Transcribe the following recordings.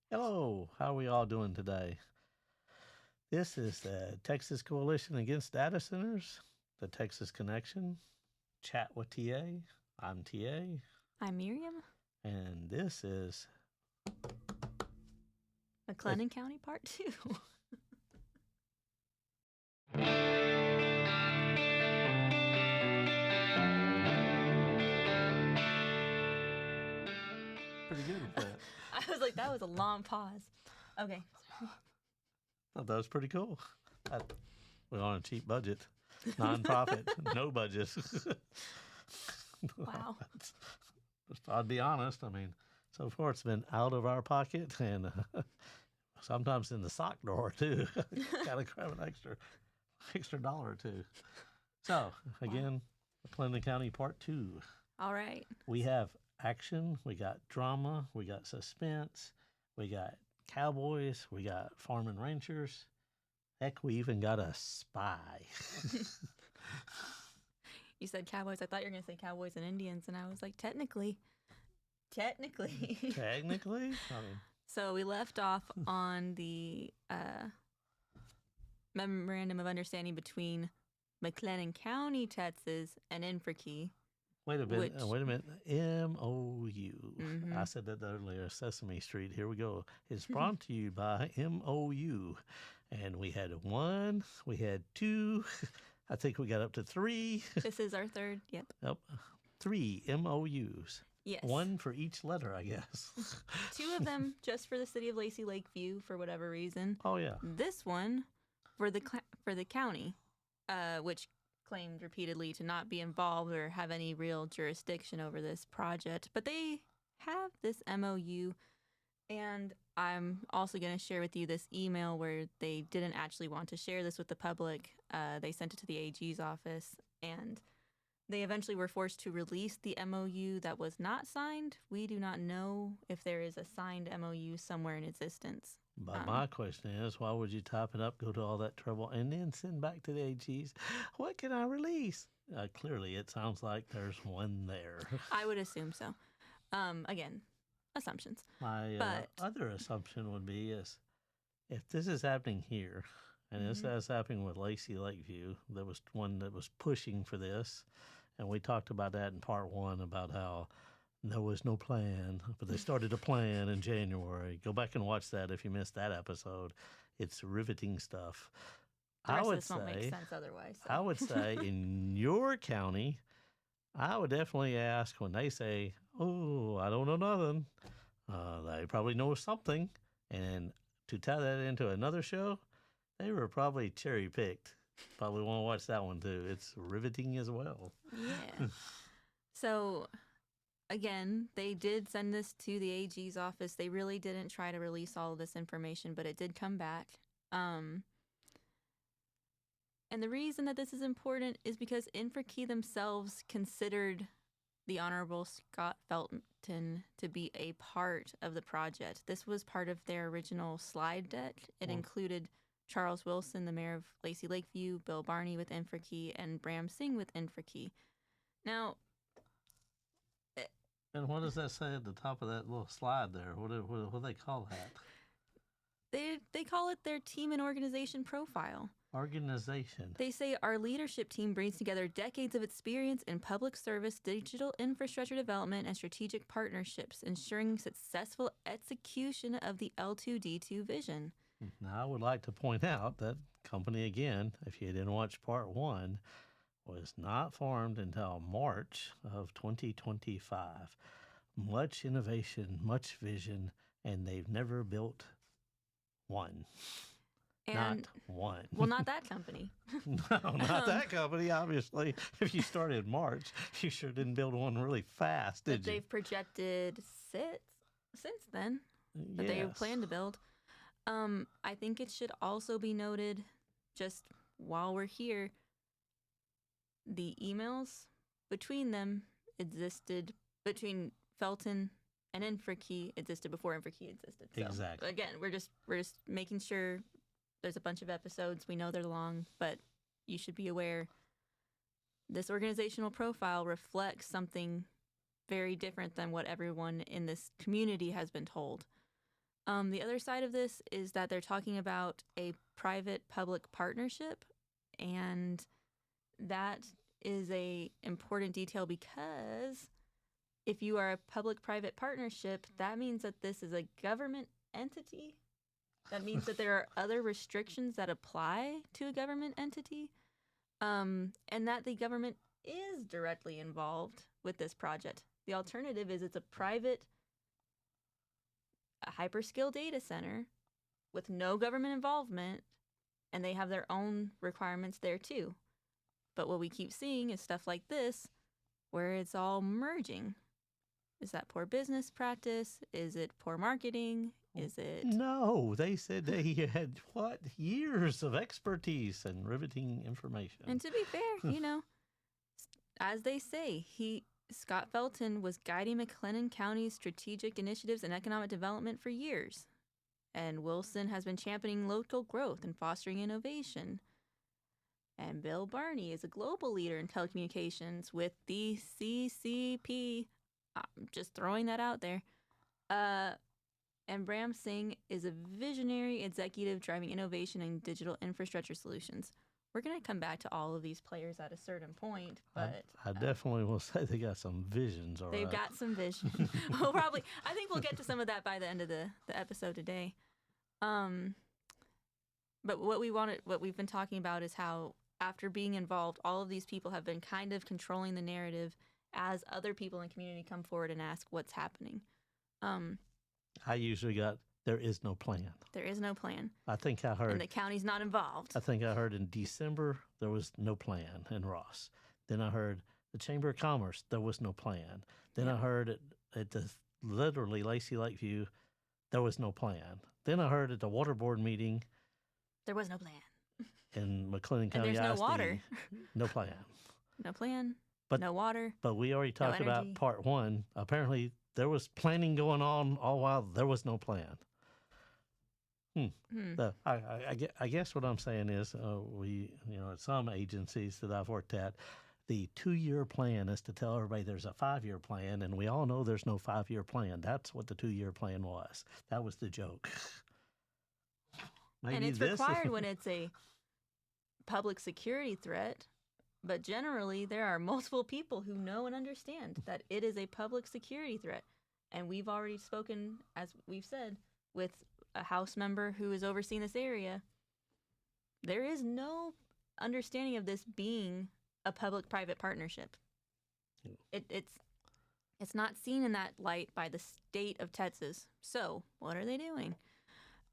Hello, how are we all doing today? This is the Texas Coalition Against Data Centers, the Texas Connection, Chat with TA. I'm TA. I'm Miriam. And this is McLennan County Part 2. pretty good with that. I was like, that was a long pause. Okay. Thought that was pretty cool. We're on a cheap budget, non-profit, no budget. Wow. I'll be honest. I mean, so far it's been out of our pocket and sometimes in the sock drawer too. Got to grab an extra dollar or two. So again, McLennan County Part 2. All right. We have action, we got drama, we got suspense, we got cowboys, we got farm and ranchers. Heck, we even got a spy. You said cowboys. I thought you were going to say cowboys and Indians, and I was like, technically. Technically. I mean, So we left off on the memorandum of understanding between McLennan County, Texas, and Infrakey. wait a minute. MOU. I said that earlier. Sesame Street. Here we go. It's brought to you by MOU. And we had 1, we had 2. I think we got up to 3. This is our third. Yep. Nope. 3 MOUs. Yes. 1 for each letter, I guess. 2 of them just for the city of Lacey Lakeview for whatever reason. Oh, yeah. This one for the county, which claimed repeatedly to not be involved or have any real jurisdiction over this project. But they have this MOU, and I'm also going to share with you this email where they didn't actually want to share this with the public. They sent it to the AG's office, and they eventually were forced to release the MOU that was not signed. We do not know if there is a signed MOU somewhere in existence. But my question is, why would you type it up, go to all that trouble, and then send back to the AGs? What can I release? Clearly, it sounds like there's one there. I would assume so. Again, assumptions. My other assumption would be is if this is happening here, and this is happening with Lacey Lakeview, there was one that was pushing for this, and we talked about that in part 1 about how there was no plan, but they started a plan in January. Go back and watch that if you missed that episode. It's riveting stuff. The rest of this won't make sense otherwise. So. I would say in your county, I would definitely ask when they say, "Oh, I don't know nothing." They probably know something, and to tie that into another show, they were probably cherry picked. Probably want to watch that one too. It's riveting as well. Yeah. So, again, they did send this to the AG's office. They really didn't try to release all of this information, but it did come back. And the reason that this is important is because Infrakey themselves considered the Honorable Scott Felton to be a part of the project. This was part of their original slide deck. It included Charles Wilson, the mayor of Lacey Lakeview, Bill Barney with Infrakey, and Bram Singh with Infrakey. Now, and what does that say at the top of that little slide there? What do they call that? They call it their team and organization profile. Organization. They say our leadership team brings together decades of experience in public service, digital infrastructure development, and strategic partnerships, ensuring successful execution of the L2D2 vision. Now, I would like to point out that company, again, if you didn't watch part 1, was not formed until March of 2025. Much innovation, much vision, and they've never built one. And, not one. Well, not that company. No, not that company, obviously. If you started in March, you sure didn't build one really fast, did you? They've projected since then that they plan to build. I think it should also be noted, just while we're here, the emails between them existed, between Felton and Infrakey existed before Infrakey existed. So, exactly. Again, we're just making sure. There's a bunch of episodes. We know they're long, but you should be aware this organizational profile reflects something very different than what everyone in this community has been told. The other side of this is that they're talking about a private-public partnership, and that is a important detail because if you are a public-private partnership, that means that this is a government entity. That means that there are other restrictions that apply to a government entity, and that the government is directly involved with this project. The alternative is it's a private, a hyperscale data center with no government involvement, and they have their own requirements there too. But what we keep seeing is stuff like this, where it's all merging. Is that poor business practice? Is it poor marketing? Is it... No, they said they had, years of expertise and riveting information. And to be fair, as they say, Scott Felton was guiding McLennan County's strategic initiatives and economic development for years. And Wilson has been championing local growth and fostering innovation. And Bill Barney is a global leader in telecommunications with the CCP. I'm just throwing that out there. And Bram Singh is a visionary executive driving innovation in digital infrastructure solutions. We're going to come back to all of these players at a certain point, but... I definitely will say they got some visions, all They've right. got some vision. I think we'll get to some of that by the end of the episode today. But what we've been talking about is how after being involved, all of these people have been kind of controlling the narrative as other people in the community come forward and ask what's happening. I usually got, there is no plan. There is no plan. I think I heard... And the county's not involved. I think I heard in December, there was no plan in Ross. Then I heard the Chamber of Commerce, there was no plan. Then I heard at the literally Lacey Lakeview, there was no plan. Then I heard at the water board meeting, there was no plan. In McLennan County, and there's no water. No plan. No plan. But no water. But we already talked about part one. Apparently, there was planning going on all while there was no plan. So I guess what I'm saying is at some agencies that I've worked at, the 2-year plan is to tell everybody there's a 5-year plan, and we all know there's no 5-year plan. That's what the 2-year plan was. That was the joke. And it's required when it's a public security threat, but generally there are multiple people who know and understand that it is a public security threat. And we've already spoken, as we've said, with a House member who is overseeing this area. There is no understanding of this being a public-private partnership. It's not seen in that light by the state of Texas. So what are they doing?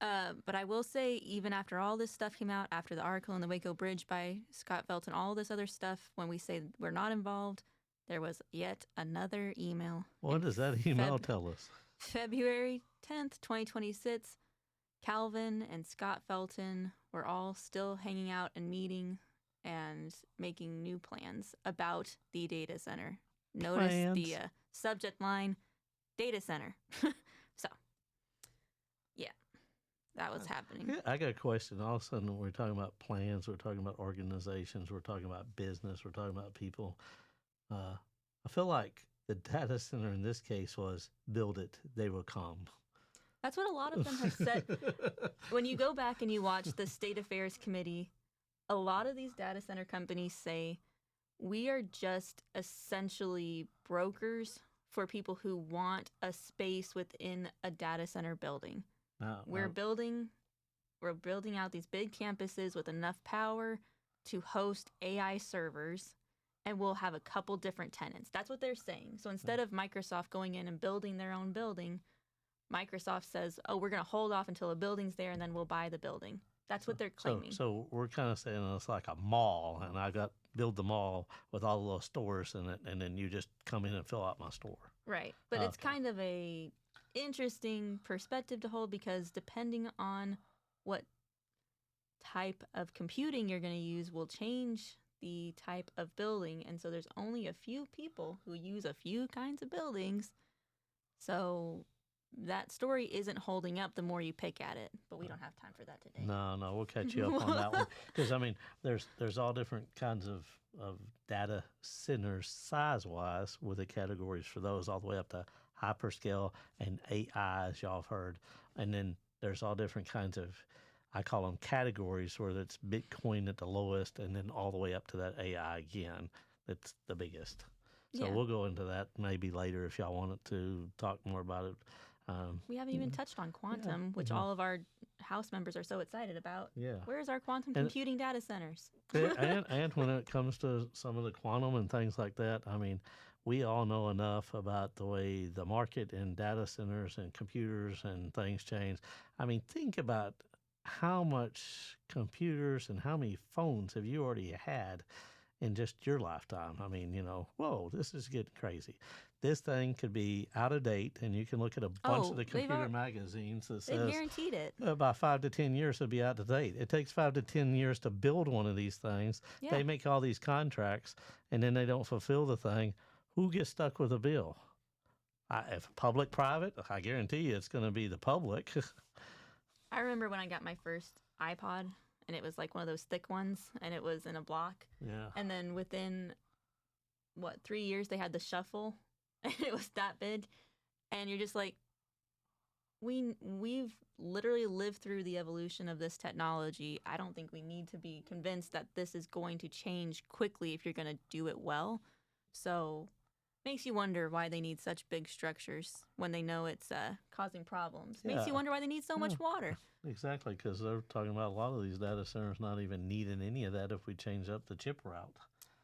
But I will say, even after all this stuff came out, after the article in the Waco Bridge by Scott Felton, all this other stuff, when we say we're not involved, there was yet another email. What does that email tell us? February 10th, 2026, Calvin and Scott Felton were all still hanging out and meeting and making new plans about the data center. Notice the subject line, data center. So, yeah. That was happening. Yeah, I got a question. All of a sudden, we're talking about plans, we're talking about organizations, we're talking about business, we're talking about people. I feel like the data center in this case was build it, they will come. That's what a lot of them have said. When you go back and you watch the State Affairs Committee, a lot of these data center companies say, we are just essentially brokers for people who want a space within a data center building. We're building out these big campuses with enough power to host AI servers, and we'll have a couple different tenants. That's what they're saying. So instead of Microsoft going in and building their own building, Microsoft says, oh, we're going to hold off until a building's there, and then we'll buy the building. That's what they're claiming. So we're kind of saying it's like a mall, and I build the mall with all the little stores in it, and then you just come in and fill out my store. Right. But it's kind of a interesting perspective to hold, because depending on what type of computing you're going to use will change the type of building. And so there's only a few people who use a few kinds of buildings. So that story isn't holding up the more you pick at it, but we don't have time for that today. No, we'll catch you up on that one. Because, I mean, there's all different kinds of data centers size-wise with the categories for those all the way up to hyperscale, and AI, as y'all have heard. And then there's all different kinds of, I call them categories, where it's Bitcoin at the lowest and then all the way up to that AI again. That's the biggest. So we'll go into that maybe later if y'all wanted to talk more about it. We haven't even touched on quantum, which all of our House members are so excited about. Yeah. Where's our quantum computing data centers? and when it comes to some of the quantum and things like that, I mean, we all know enough about the way the market and data centers and computers and things change. I mean, think about how much computers and how many phones have you already had in just your lifetime. I mean, whoa, this is getting crazy. This thing could be out of date, and you can look at a bunch of the computer magazines that says guaranteed it. About 5 to 10 years it'll be out of date. It takes 5 to 10 years to build one of these things. Yeah. They make all these contracts, and then they don't fulfill the thing. Who gets stuck with a bill? If public, private, I guarantee you it's going to be the public. I remember when I got my first iPod, and it was like one of those thick ones, and it was in a block. Yeah. And then within, 3 years, they had the shuffle, and it was that big. And you're just like, we've literally lived through the evolution of this technology. I don't think we need to be convinced that this is going to change quickly if you're going to do it well. So makes you wonder why they need such big structures when they know it's causing problems. Yeah. Makes you wonder why they need so much water. Exactly, because they're talking about a lot of these data centers not even needing any of that if we change up the chip route.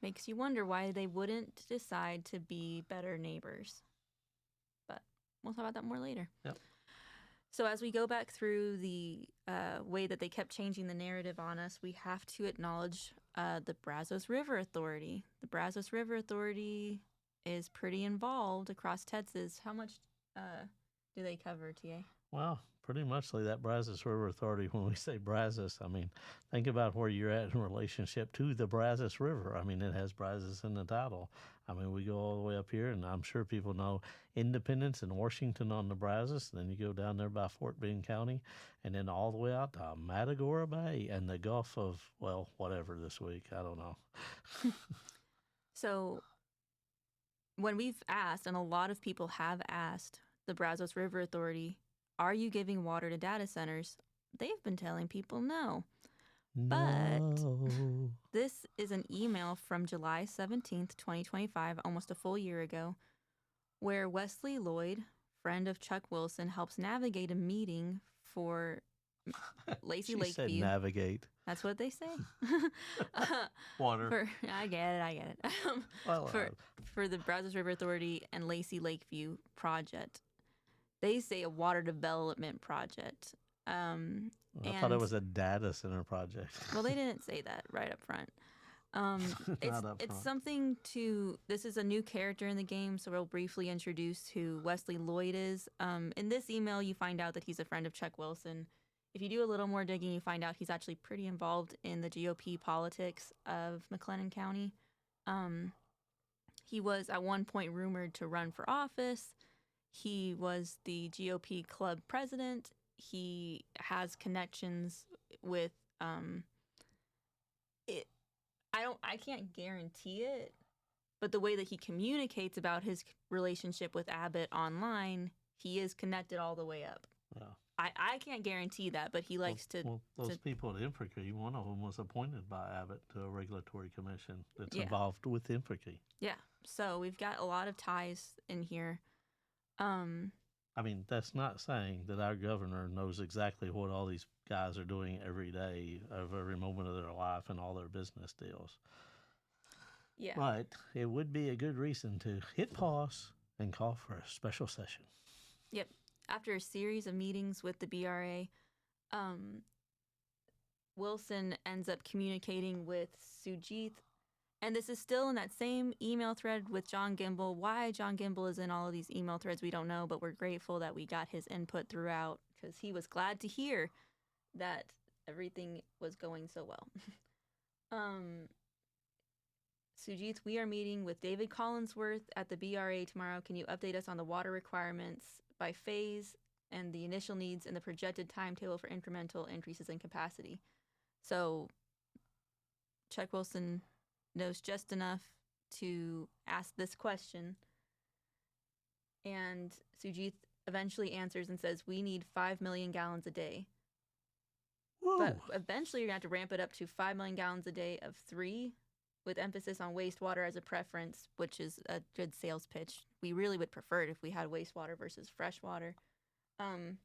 Makes you wonder why they wouldn't decide to be better neighbors. But we'll talk about that more later. Yep. So as we go back through the way that they kept changing the narrative on us, we have to acknowledge the Brazos River Authority. The Brazos River Authority is pretty involved across Texas. How much do they cover, TA? Well, pretty much that Brazos River Authority. When we say Brazos, I mean, think about where you're at in relationship to the Brazos River. I mean, it has Brazos in the title. I mean, we go all the way up here, and I'm sure people know Independence and Washington on the Brazos. And then you go down there by Fort Bend County, and then all the way out to Matagorda Bay and the Gulf of, whatever this week. I don't know. So when we've asked, and a lot of people have asked the Brazos River Authority, are you giving water to data centers? They've been telling people no. But this is an email from July 17th, 2025, almost a full year ago, where Wesley Lloyd, friend of Chuck Wilson, helps navigate a meeting for Lacey Lakeview. Said navigate. That's what they say. Water. I get it. For the Brazos River Authority and Lacey Lakeview project. They say a water development project. I thought it was a data center project. Well, they didn't say that right up front. It's something to. This is a new character in the game, so we'll briefly introduce who Wesley Lloyd is. In this email, you find out that he's a friend of Chuck Wilson. If you do a little more digging, you find out he's actually pretty involved in the GOP politics of McLennan County. He was at one point rumored to run for office. He was the GOP club president. He has connections with it. I can't guarantee it, but the way that he communicates about his relationship with Abbott online, he is connected all the way up. Yeah. I can't guarantee that, but he likes to. Well, those people at Infrakey, one of them was appointed by Abbott to a regulatory commission that's involved with Infrakey. Yeah. So we've got a lot of ties in here. I mean, that's not saying that our governor knows exactly what all these guys are doing every day of every moment of their life and all their business deals. Yeah. But it would be a good reason to hit pause and call for a special session. Yep. After a series of meetings with the BRA, Wilson ends up communicating with Sujith. And this is still in that same email thread with John Gimble. Why John Gimble is in all of these email threads, we don't know, but we're grateful that we got his input throughout because he was glad to hear that everything was going so well. Sujith, we are meeting with David Collinsworth at the BRA tomorrow. Can you update us on the water requirements by phase and the initial needs and the projected timetable for incremental increases in capacity? So Chuck Wilson knows just enough to ask this question. And Sujit eventually answers and says, we need 5 million gallons a day. Whoa. But eventually you're going to have to ramp it up to 5 million gallons a day of 3, with emphasis on wastewater as a preference, which is a good sales pitch. We really would prefer it if we had wastewater versus freshwater. And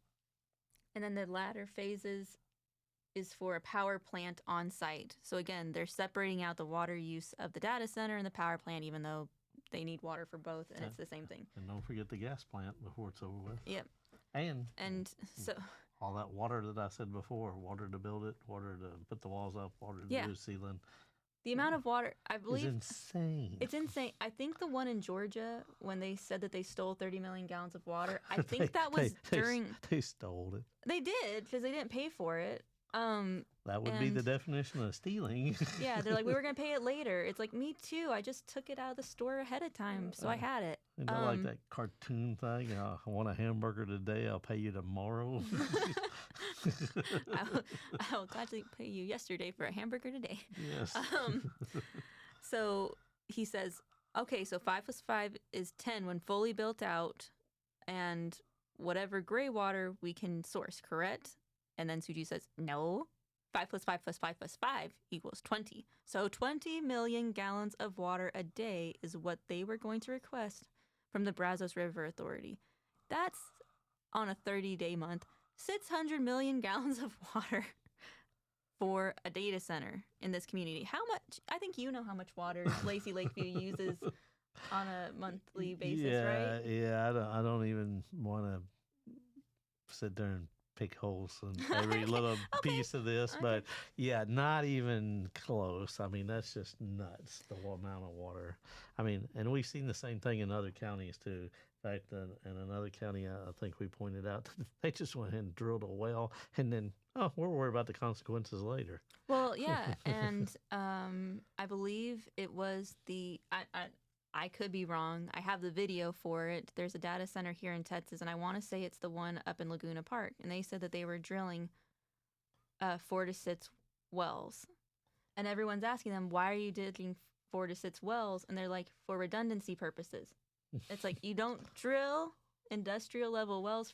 then the latter phases is for a power plant on site. So again, they're separating out the water use of the data center and the power plant, even though they need water for both, and it's the same thing. And don't forget the gas plant before it's over with. Yep. And so all that water that I said before, water to build it, water to put the walls up, water to do ceiling. The amount of water, I believe, is insane. It's insane. I think the one in Georgia, when they said that they stole 30 million gallons of water, I think that was during... They stole it. They did, because they didn't pay for it. That would be the definition of stealing. Yeah, they're like, we were going to pay it later. It's like, me too. I just took it out of the store ahead of time, so I had it. Isn't that like that cartoon thing? I want a hamburger today, I'll pay you tomorrow. I will gladly pay you yesterday for a hamburger today. Yes. So he says, okay, so 5 plus 5 is 10 when fully built out, and whatever gray water we can source, correct? And then Suji says, no, 5 plus 5 plus 5 plus 5 equals 20. So 20 million gallons of water a day is what they were going to request from the Brazos River Authority. That's, on a 30-day month, 600 million gallons of water for a data center in this community. How much? I think you know how much water Lacey Lakeview uses on a monthly basis, right? Yeah, I don't even want to sit there and pick holes in every little piece of this, but yeah, not even close. I mean, that's just nuts, the amount of water. I mean, and we've seen the same thing in other counties too. In fact, in another county, I think we pointed out, they just went ahead and drilled a well, and then, we're worried about the consequences later. Well, yeah, and I believe it was I could be wrong. I have the video for it. There's a data center here in Texas, and I want to say it's the one up in Laguna Park. And they said that they were drilling 4 to 6 wells. And everyone's asking them, why are you digging 4 to 6 wells? And they're like, for redundancy purposes. It's like, you don't drill industrial level wells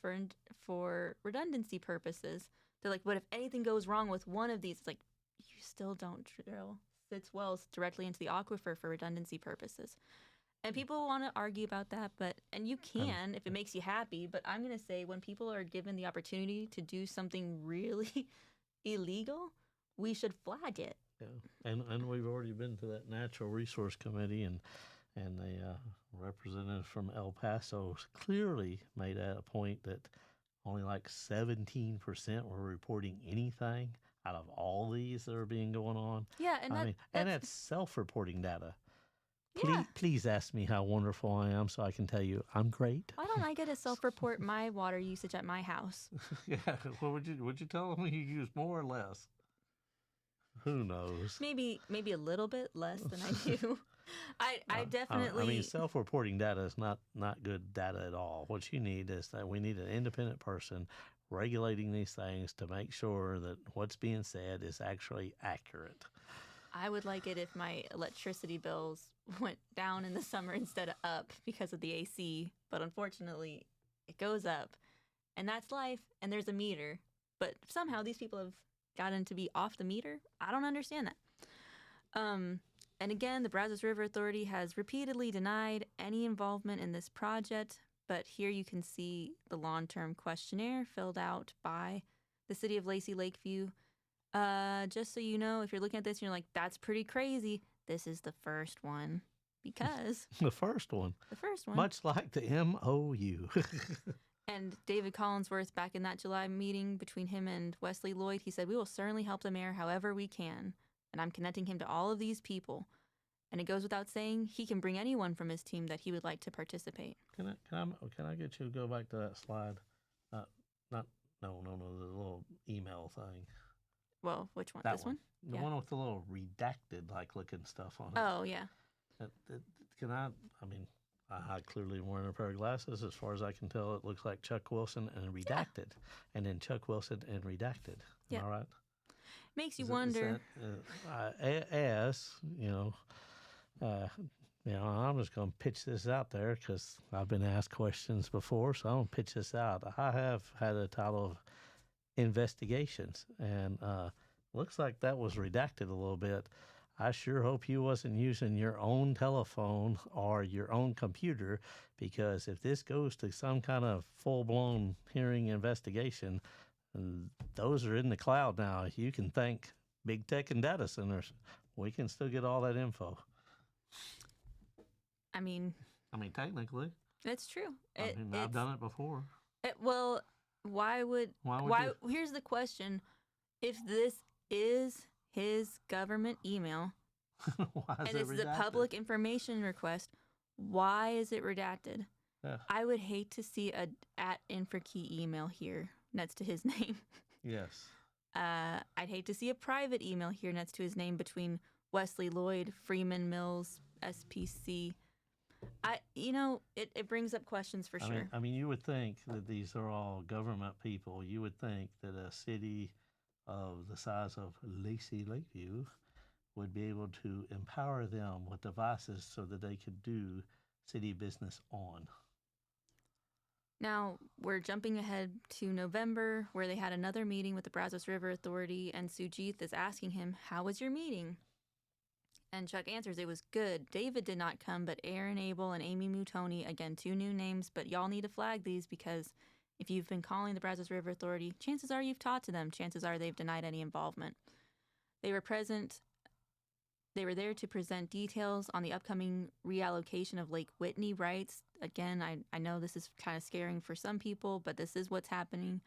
for redundancy purposes. They're like, but if anything goes wrong with one of these, it's like, you still don't drill 6 wells directly into the aquifer for redundancy purposes. And people want to argue about that, and you can if it makes you happy, but I'm going to say when people are given the opportunity to do something really illegal, we should flag it. Yeah, and we've already been to that Natural Resource Committee, and the representative from El Paso clearly made a point that only like 17% were reporting anything out of all these that are being going on. Yeah, and that's self-reporting data. Yeah. Please ask me how wonderful I am so I can tell you I'm great. Why don't I get to self-report my water usage at my house? Yeah, well, would you tell them you use more or less? Who knows? Maybe a little bit less than I do. I definitely... I mean, self-reporting data is not good data at all. What you need is that we need an independent person regulating these things to make sure that what's being said is actually accurate. I would like it if my electricity bills went down in the summer instead of up because of the AC, but unfortunately it goes up, and that's life, and there's a meter, but somehow these people have gotten to be off the meter. I don't understand that. And again, the Brazos River Authority has repeatedly denied any involvement in this project, but here you can see the long-term questionnaire filled out by the city of Lacey Lakeview. Just so you know, if you're looking at this and you're like, that's pretty crazy, this is the first one. Because... The first one. Much like the MOU. And David Collinsworth, back in that July meeting between him and Wesley Lloyd, he said, we will certainly help the mayor however we can. And I'm connecting him to all of these people. And it goes without saying, he can bring anyone from his team that he would like to participate. Can I get you to go back to that slide? The little email thing. Well, which one? That this one? The one with the little redacted looking stuff on it. Oh, yeah. I clearly am wearing a pair of glasses. As far as I can tell, it looks like Chuck Wilson and redacted. Yeah. And then Chuck Wilson and redacted. Am I right? Makes you wonder. I'm just going to pitch this out there because I've been asked questions before, so I'm going to pitch this out. I have had a title of investigations, and looks like that was redacted a little bit. I sure hope you wasn't using your own telephone or your own computer, because if this goes to some kind of full-blown hearing investigation, those are in the cloud now. You can thank big tech and data centers. We can still get all that info. I mean, technically. it's true. I've done it before. Well, why would here's the question. If this is his government email why is and it it's redacted? a public information request, why is it redacted? Yeah. I would hate to see a @Infrakey email here next to his name. Yes. I'd hate to see a private email here next to his name between Wesley Lloyd, Freeman Mills, SPC. It brings up questions for sure. I mean, you would think that these are all government people. You would think that a city of the size of Lacey Lakeview would be able to empower them with devices so that they could do city business on. Now, we're jumping ahead to November, where they had another meeting with the Brazos River Authority, and Sujith is asking him, "How was your meeting?" And Chuck answers, "It was good. David did not come, but Aaron Abel and Amy Mutoni, again, 2 new names, but y'all need to flag these because if you've been calling the Brazos River Authority, chances are you've talked to them. Chances are they've denied any involvement." They were present. They were there to present details on the upcoming reallocation of Lake Whitney rights. Again, I know this is kind of scaring for some people, but this is what's happening.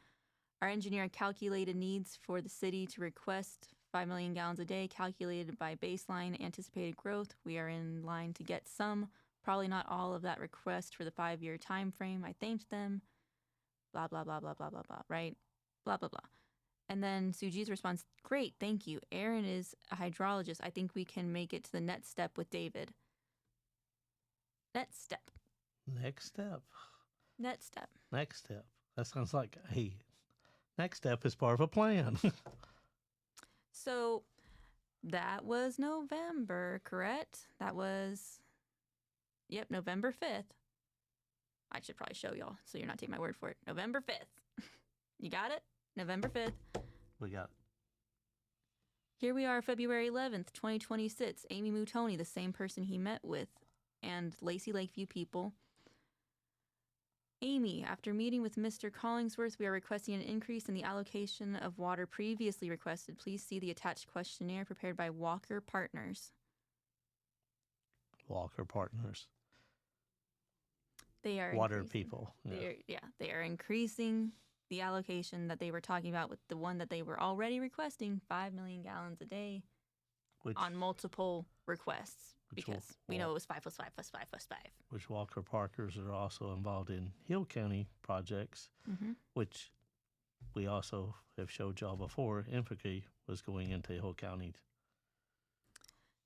Our engineer calculated needs for the city to request 5 million gallons a day, calculated by baseline anticipated growth. We are in line to get some, probably not all of that request for the 5-year time frame. I thanked them. Blah, blah, blah, blah, blah, blah, blah, right? Blah, blah, blah. And then Suji's response, "Great, thank you. Aaron is a hydrologist. I think we can make it to the next step with David." Next step. Next step. Next step. Next step. That sounds like, hey, next step is part of a plan. So that was November, correct? That was, November 5th. I should probably show y'all so you're not taking my word for it. November 5th. You got it? November 5th. We got it. Here we are, February 11th, 2026. Amy Mutoni, the same person he met with, and Lacey Lakeview people. "Amy, after meeting with Mr. Collingsworth, we are requesting an increase in the allocation of water previously requested. Please see the attached questionnaire prepared by Walker Partners." Walker Partners. They are water increasing. people. They are increasing the allocation that they were talking about with the one that they were already requesting, 5 million gallons a day, on multiple requests, because we know it was 5 plus 5 plus 5 plus 5. Which Walker Parkers are also involved in Hill County projects, which we also have showed y'all before. Infrakey was going into Hill County.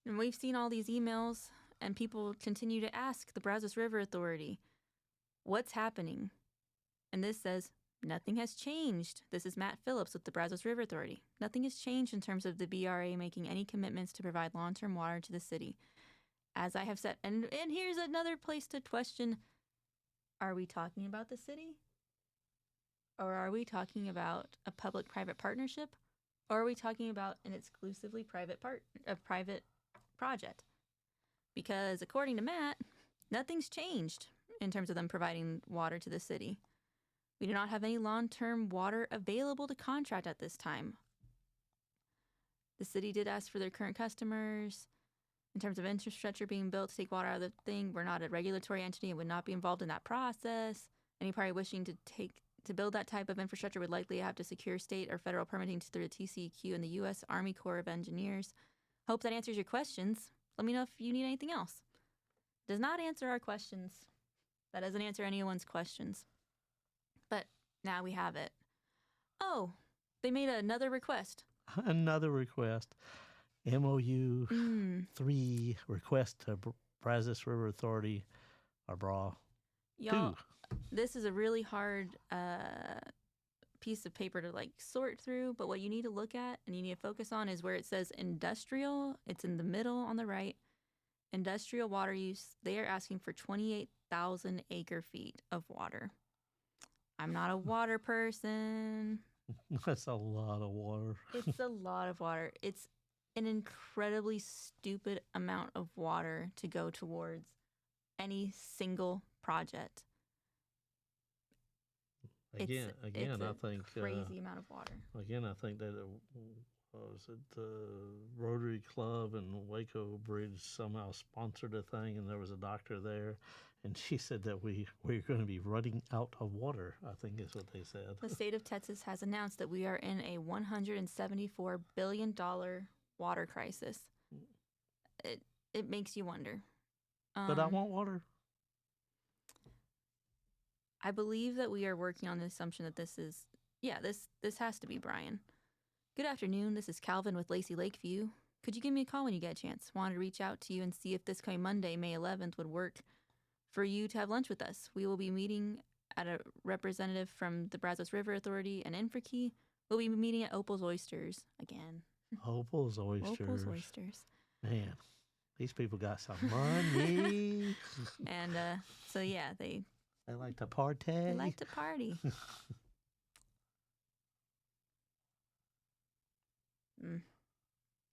And we've seen all these emails, and people continue to ask the Brazos River Authority, "What's happening?" And this says, "Nothing has changed." This is Matt Phillips with the Brazos River Authority. "Nothing has changed in terms of the BRA making any commitments to provide long-term water to the city. As I have said," and here's another place to question, are we talking about the city? Or are we talking about a public-private partnership? Or are we talking about an exclusively private project? Because according to Matt, nothing's changed in terms of them providing water to the city. "We do not have any long-term water available to contract at this time. The city did ask for their current customers. In terms of infrastructure being built to take water out of the thing, we're not a regulatory entity and would not be involved in that process. Any party wishing to build that type of infrastructure would likely have to secure state or federal permitting through the TCEQ and the U.S. Army Corps of Engineers. Hope that answers your questions. Let me know if you need anything else." Does not answer our questions. That doesn't answer anyone's questions. But now we have it. Oh, they made another request. Another request. MOU 3 request to Brazos River Authority, or BRA. Y'all, 2. This is a really hard piece of paper to sort through, but what you need to look at and you need to focus on is where it says industrial. It's in the middle on the right. industrial water use, they are asking for 28,000 acre feet of water. I'm not a water person. That's a lot of water. It's a lot of water. It's an incredibly stupid amount of water to go towards any single project. Again, it's I think crazy amount of water. Again, I think that was it the Rotary Club and Waco Bridge somehow sponsored a thing, and there was a doctor there, and she said that we're going to be running out of water. I think is what they said. The state of Texas has announced that we are in a $174 billion water crisis. It makes you wonder. But I want water. I believe that we are working on the assumption that this has to be Brian. Good afternoon. This is Calvin with Lacey Lakeview. Could you give me a call when you get a chance? Wanted to reach out to you and see if this coming Monday, May 11th, would work for you to have lunch with us. We will be meeting at a representative from the Brazos River Authority and Infrakey. We'll be meeting at Opal's Oysters again. Opal's Oysters. Opal's Oysters. Man, these people got some money. And so, yeah, they like to party. They like to party.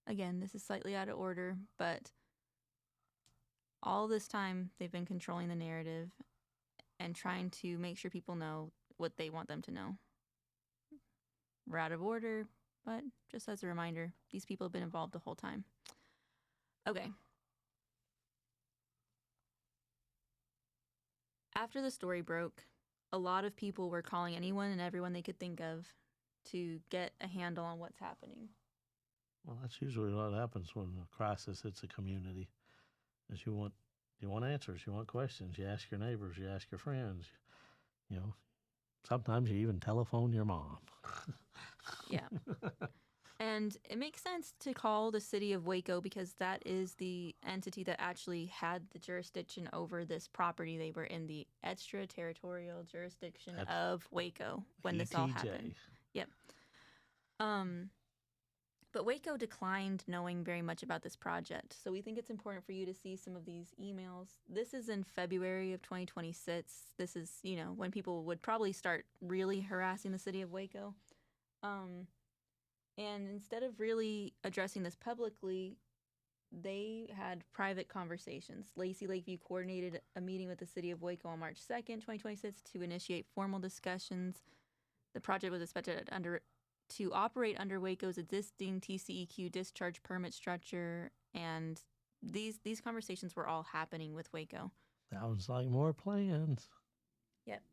Again, this is slightly out of order, but all this time they've been controlling the narrative and trying to make sure people know what they want them to know. We're out of order, but just as a reminder, these people have been involved the whole time. Okay. After the story broke, a lot of people were calling anyone and everyone they could think of to get a handle on what's happening. Well, that's usually what happens when a crisis hits a community. Is you want answers, you want questions, you ask your neighbors, you ask your friends. You know, sometimes you even telephone your mom. Yeah. And it makes sense to call the city of Waco because that is the entity that actually had the jurisdiction over this property. They were in the extraterritorial jurisdiction of Waco when this all happened. Yep. But Waco declined knowing very much about this project. So we think it's important for you to see some of these emails. This is in February of 2026. This is, when people would probably start really harassing the city of Waco. And instead of really addressing this publicly, they had private conversations. Lacey Lakeview coordinated a meeting with the city of Waco on March 2nd, 2026 to initiate formal discussions. The project was expected to operate under Waco's existing TCEQ discharge permit structure, and these conversations were all happening with Waco. Sounds like more plans. Yep.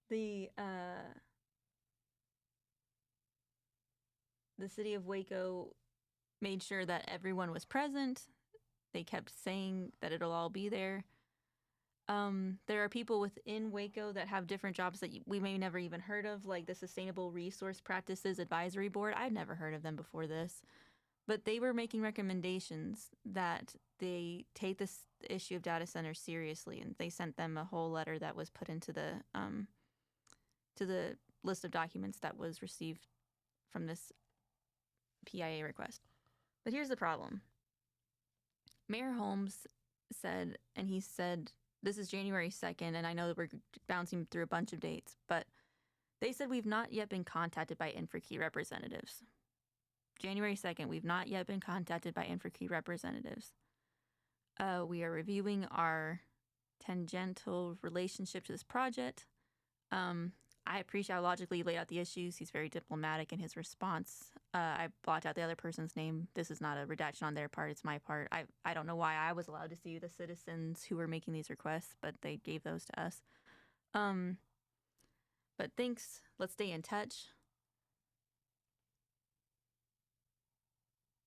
The city of Waco made sure that everyone was present. They kept saying that it'll all be there. There are people within Waco that have different jobs that we may never even heard of, like the Sustainable Resource Practices Advisory Board. I'd never heard of them before this. But they were making recommendations that they take this issue of data centers seriously, and they sent them a whole letter that was put into the list of documents that was received from this PIA request. But here's the problem. Mayor Holmes said, and he said, this is January 2nd, and I know that we're bouncing through a bunch of dates, but they said we've not yet been contacted by Infrakey representatives. January 2nd, we've not yet been contacted by Infrakey representatives. We are reviewing our tangential relationship to this project. I appreciate how logically he laid out the issues. He's very diplomatic in his response. I blocked out the other person's name. This is not a redaction on their part. It's my part. I don't know why I was allowed to see the citizens who were making these requests, but they gave those to us. But thanks. Let's stay in touch.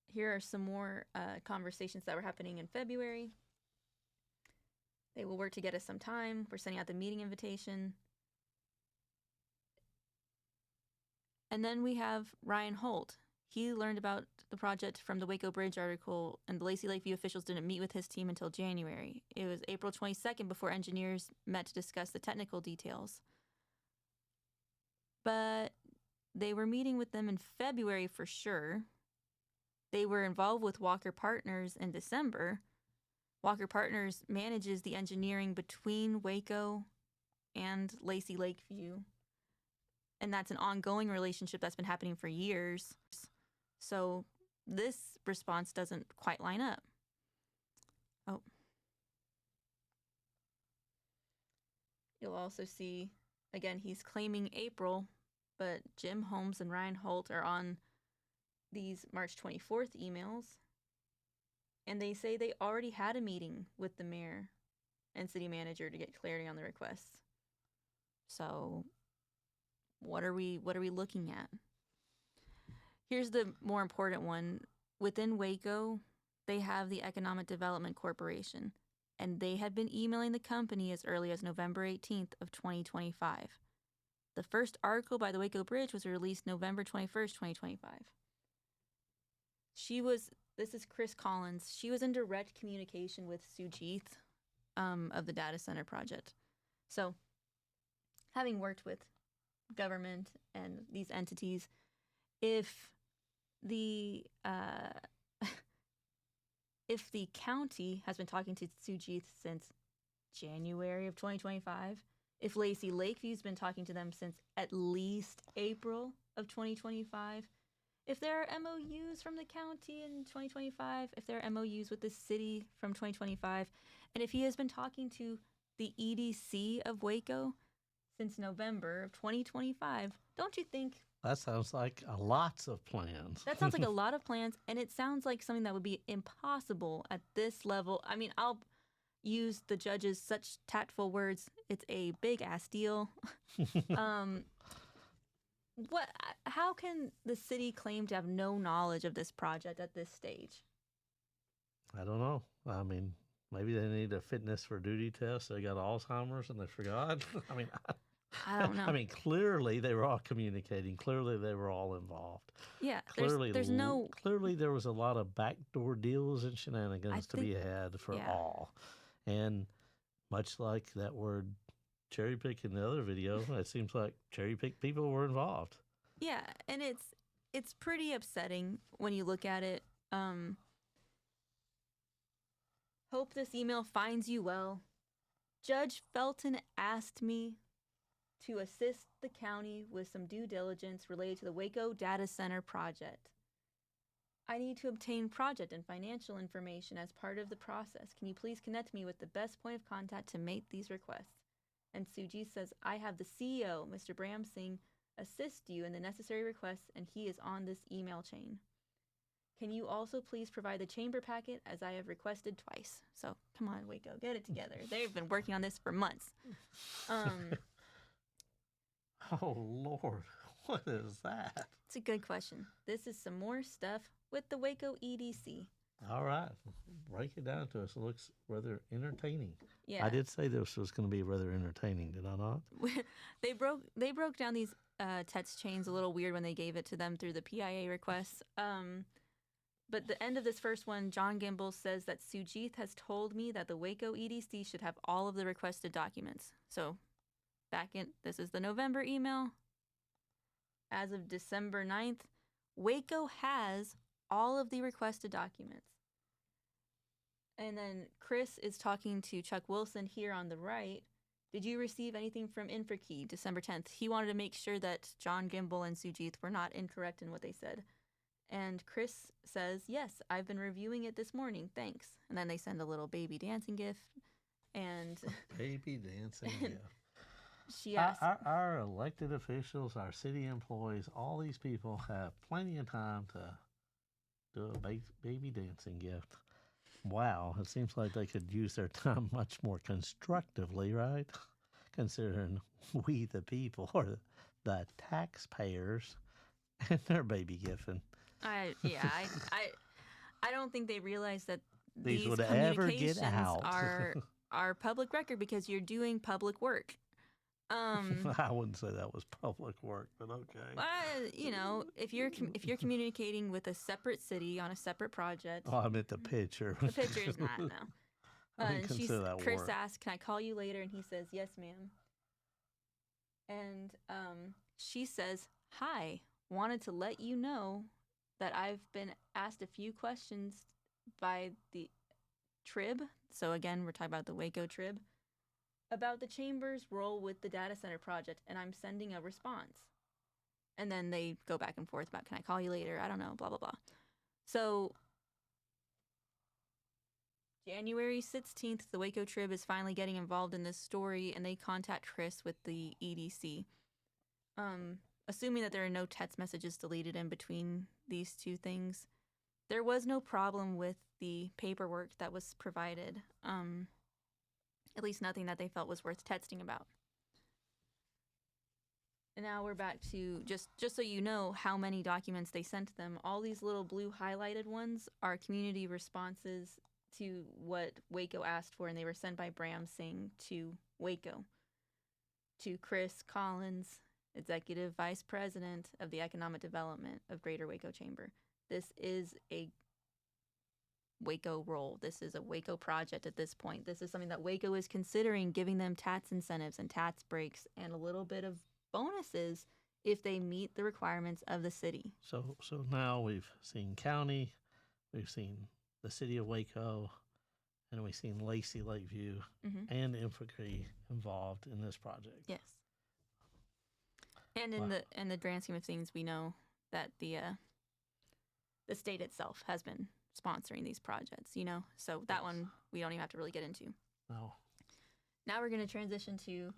Here are some more conversations that were happening in February. They will work to get us some time. We're sending out the meeting invitation. And then we have Ryan Holt. He learned about the project from the Waco Bridge article, and the Lacey Lakeview officials didn't meet with his team until January. It was April 22nd before engineers met to discuss the technical details. But they were meeting with them in February for sure. they were involved with Walker Partners in December. Walker Partners manages the engineering between Waco and Lacey Lakeview. And that's an ongoing relationship that's been happening for years. So this response doesn't quite line up. Oh. You'll also see, again, he's claiming April, but Jim Holmes and Ryan Holt are on these March 24th emails. And they say they already had a meeting with the mayor and city manager to get clarity on the requests. So what are we looking at? Here's the more important one. Within Waco, they have the Economic Development Corporation, and they had been emailing the company as early as November 18th of 2025. The first article by the Waco Bridge was released November 21st, 2025. This is Chris Collins. She was in direct communication with Sujith of the Datacenter project. So, having worked with government and these entities, if the county has been talking to Sujith since January of 2025, if Lacey Lakeview's been talking to them since at least April of 2025, if there are MOUs from the county in 2025, if there are MOUs with the city from 2025, and if he has been talking to the EDC of Waco since November of 2025, don't you think That sounds like lots of plans. that sounds like a lot of plans, and it sounds like something that would be impossible at this level? I mean, I'll use the judge's such tactful words. It's a big ass deal. How can the city claim to have no knowledge of this project at this stage? I don't know. I mean, maybe they need a fitness for duty test. They got Alzheimer's and they forgot. I mean, I don't know. I mean, clearly they were all communicating. Clearly they were all involved. Yeah, Clearly, there's Clearly there was a lot of backdoor deals and shenanigans to be had for all. And much like that word cherry pick in the other video, it seems like cherry pick people were involved. Yeah, and it's pretty upsetting when you look at it. Hope this email finds you well. Judge Felton asked me to assist the county with some due diligence related to the Waco Datacenter project. I need to obtain project and financial information as part of the process. Can you please connect me with the best point of contact to make these requests? And Suji says, I have the CEO, Mr. Bram Singh, assist you in the necessary requests, and he is on this email chain. Can you also please provide the chamber packet as I have requested twice? So come on, Waco, get it together. They've been working on this for months. Oh, Lord, what is that? It's a good question. This is some more stuff with the Waco EDC. All right. Break it down to us. It looks rather entertaining. Yeah. I did say this was going to be rather entertaining, did I not? They broke down these text chains a little weird when they gave it to them through the PIA requests. But the end of this first one, John Gimble says that Sujith has told me that the Waco EDC should have all of the requested documents. So this is the November email. As of December 9th, Waco has all of the requested documents. And then Chris is talking to Chuck Wilson here on the right. Did you receive anything from Infrakey December 10th? He wanted to make sure that John Gimble and Sujith were not incorrect in what they said. And Chris says, yes, I've been reviewing it this morning. Thanks. And then they send a little baby dancing gif. And baby dancing gif. She asked, our elected officials, our city employees, all these people have plenty of time to do a baby dancing gift. Wow, it seems like they could use their time much more constructively, right? Considering we, the people, are the taxpayers, and they're baby gifting. I don't think they realize that these would communications ever get out. are public record because you're doing public work. I wouldn't say that was public work, but okay. If you're communicating with a separate city on a separate project. Oh, I meant the picture. The picture is not, no. And Chris asked, can I call you later? And he says, yes, ma'am. And she says, hi, wanted to let you know that I've been asked a few questions by the Trib. So again, we're talking about the Waco Trib about the chamber's role with the data center project, and I'm sending a response. And then they go back and forth about, can I call you later? I don't know, blah, blah, blah. So January 16th, the Waco Trib is finally getting involved in this story, and they contact Chris with the EDC. Assuming that there are no text messages deleted in between these two things, there was no problem with the paperwork that was provided. At least nothing that they felt was worth texting about. And now we're back to just so you know how many documents they sent them. All these little blue highlighted ones are community responses to what Waco asked for, and they were sent by Bram Singh to Waco, to Chris Collins, Executive Vice President of the Economic Development of Greater Waco Chamber. This is a Waco role. This is a Waco project at this point. This is something that Waco is considering, giving them tax incentives and tax breaks and a little bit of bonuses if they meet the requirements of the city. So now we've seen county, we've seen the city of Waco, and we've seen Lacey Lakeview and Infrakey involved in this project. Yes. And in the grand scheme of things, we know that the state itself has been sponsoring these projects, so that one we don't even have to really get into. No. Now we're going to transition to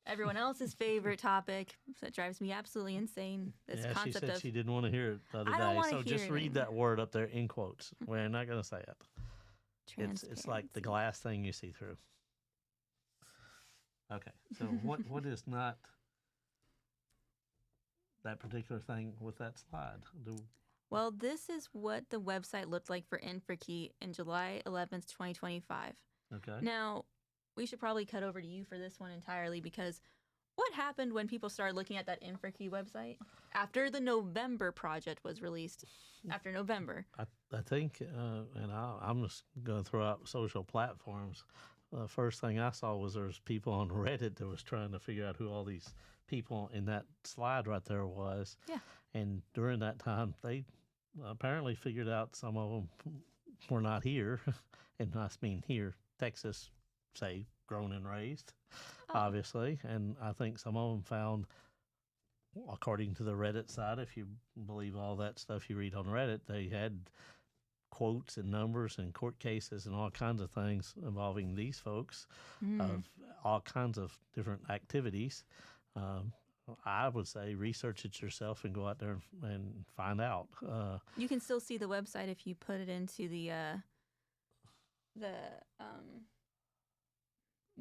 everyone else's favorite topic that drives me absolutely insane. This concept she said she didn't want to hear it the other day. So just read that word up there in quotes. We're not going to say it. It's like the glass thing you see through. Okay, so what is not that particular thing with that slide? Well, this is what the website looked like for Infrakey in July 11th, 2025. Okay. Now, we should probably cut over to you for this one entirely, because what happened when people started looking at that Infrakey website after the November project was released? After November. I think, and I'm just going to throw out social platforms. The first thing I saw was there was people on Reddit that was trying to figure out who all these people in that slide right there was. Yeah. And during that time, they apparently figured out some of them were not here. And I mean here, Texas, say, grown and raised, obviously. And I think some of them found, according to the Reddit side, if you believe all that stuff you read on Reddit, they had quotes and numbers and court cases and all kinds of things involving these folks of all kinds of different activities. I would say research it yourself and go out there and find out. You can still see the website if you put it into the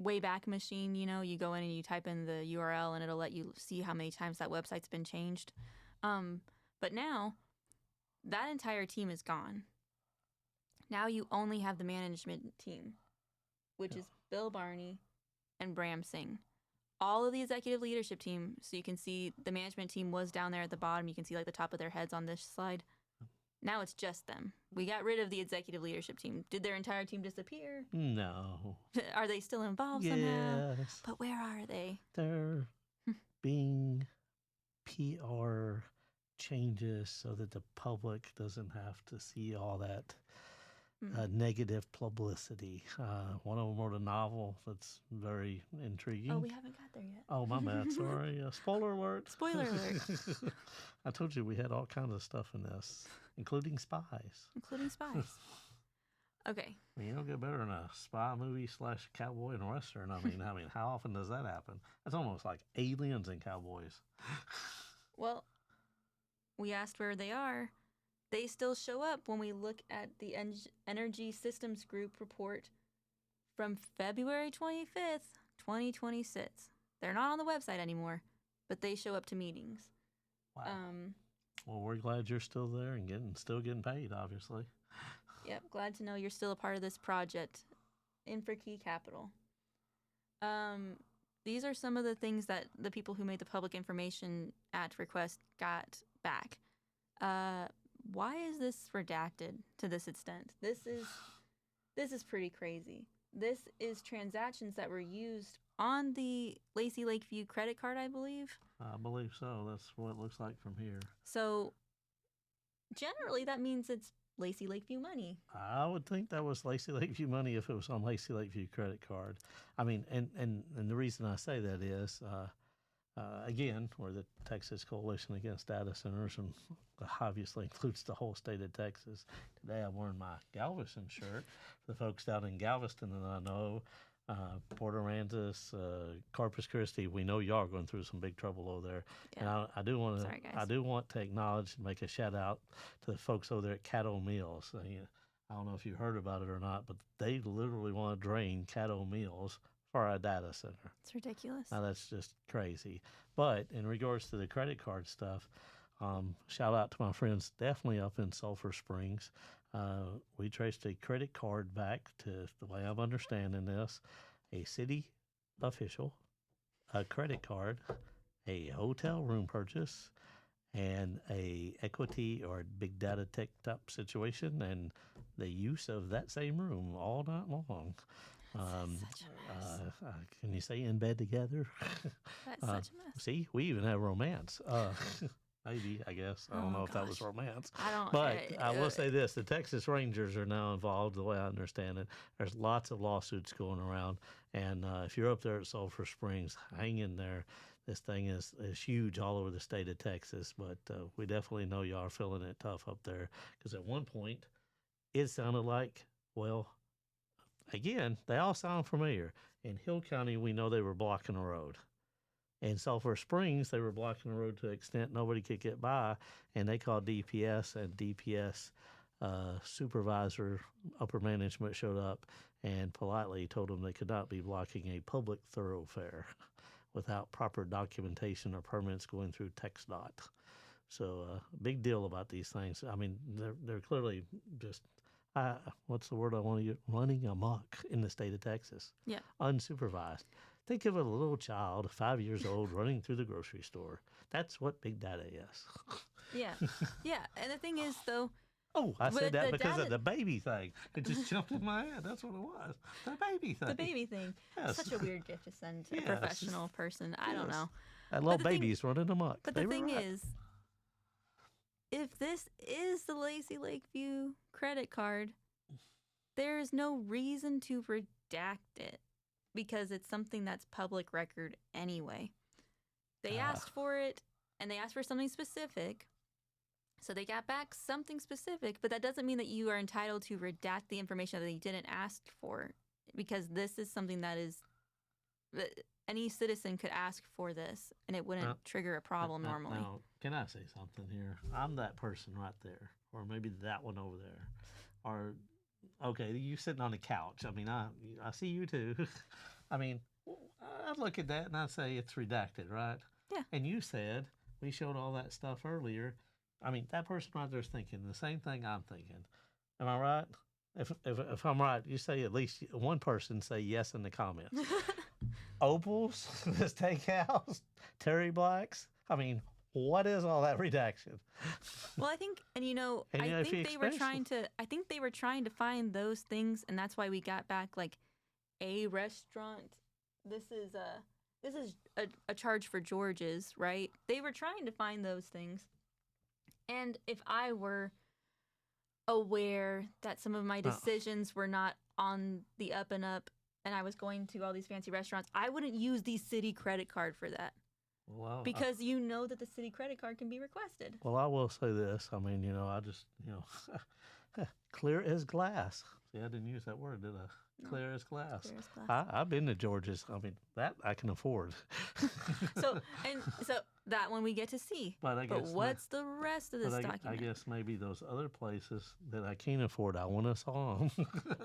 Wayback Machine. You go in and you type in the URL and it'll let you see how many times that website's been changed. But now that entire team is gone. Now you only have the management team, which is Bill Barney and Bram Singh. All of the executive leadership team, so you can see the management team was down there at the bottom. You can see like the top of their heads on this slide. Now it's just them. We got rid of the executive leadership team. Did their entire team disappear? No. Are they still involved somehow? But where are they? They're being PR changes so that the public doesn't have to see all that negative publicity. One of them wrote a novel that's very intriguing. Oh, we haven't got there yet. Oh, my bad. Sorry. Spoiler alert. Spoiler alert. I told you we had all kinds of stuff in this, including spies. Okay. I mean, you don't get better than a spy movie / cowboy and western. I mean, how often does that happen? It's almost like aliens and cowboys. Well, we asked where they are. They still show up when we look at the Energy Systems Group report from February 25th, 2026. They're not on the website anymore, but they show up to meetings. Wow. Well, we're glad you're still there and still getting paid, obviously. Yep, glad to know you're still a part of this project. Infrakey Capital. These are some of the things that the people who made the public information at request got back. Why is this redacted to this extent? This is pretty crazy. This is transactions that were used on the Lacey Lakeview credit card, I believe. I believe so. That's what it looks like from here. So generally that means it's Lacey Lakeview money. I would think that was Lacey Lakeview money if it was on Lacey Lakeview credit card. I mean, and the reason I say that is, again, we're the Texas Coalition Against Data Centers, and obviously includes the whole state of Texas. Today I'm wearing my Galveston shirt. For the folks down in Galveston that I know, Port Aransas, Corpus Christi, we know y'all are going through some big trouble over there. Yeah. And I do want to, Sorry, guys. I do want to acknowledge and make a shout out to the folks over there at Caddo Mills. I don't know if you heard about it or not, but they literally want to drain Caddo Mills for a data center. It's ridiculous. Now that's just crazy. But in regards to the credit card stuff, shout out to my friends definitely up in Sulphur Springs. We traced a credit card back to the way I'm understanding this, a city official, a credit card, a hotel room purchase, and a equity or big data tech type situation, and the use of that same room all night long. Such a mess. Can you say in bed together? That's such a mess. See, we even have romance. Maybe, I guess. I don't know if that was romance. I don't. But I will say this. The Texas Rangers are now involved, the way I understand it. There's lots of lawsuits going around. And if you're up there at Sulphur Springs, hang in there. This thing is huge all over the state of Texas. But we definitely know y'all are feeling it tough up there. Because at one point, it sounded like, well, again, they all sound familiar. In Hill County, we know they were blocking a road. In Sulphur Springs, they were blocking the road to an extent nobody could get by, and they called DPS, and DPS supervisor, upper management showed up and politely told them they could not be blocking a public thoroughfare without proper documentation or permits going through TxDOT. So big deal about these things. I mean, they're clearly just, what's the word I want to use? Running amok in the state of Texas. Yeah. Unsupervised. Think of a little child, 5 years old, running through the grocery store. That's what big data is. Yeah. Yeah. And the thing is, though. Oh, I said that because data, of the baby thing. It just jumped in my head. That's what it was. The baby thing. The baby thing. Yes. Such a weird gift to send to a professional person. I don't know. I love babies running amok. But the thing is, if this is the Lacey Lakeview credit card, there's no reason to redact it because it's something that's public record anyway. They asked for it, and they asked for something specific. So they got back something specific, but that doesn't mean that you are entitled to redact the information that you didn't ask for, because this is something that any citizen could ask for this, and it wouldn't trigger a problem normally. Now, can I say something here? I'm that person right there, or maybe that one over there, or okay, you sitting on the couch. I mean, I see you too. I mean, I look at that and I say it's redacted, right? Yeah. And you said we showed all that stuff earlier. I mean, that person right there is thinking the same thing I'm thinking. Am I right? If I'm right, you say at least one person say yes in the comments. Opals, the steakhouse, Terry Blacks. I mean, what is all that redaction? Well, I think, I think they were trying to find those things, and that's why we got back like a restaurant. This is a charge for George's, right? They were trying to find those things. And if I were aware that some of my decisions were not on the up and up, and I was going to all these fancy restaurants, I wouldn't use the city credit card for that. Well, because you know that the city credit card can be requested. Well, I will say this. I mean, I just, clear as glass. See, I didn't use that word, did I? No. Clear as glass. Clear as glass. I've been to George's. I mean, that I can afford. So that one we get to see. But what's the rest of this document? I guess maybe those other places that I can't afford, I want us on.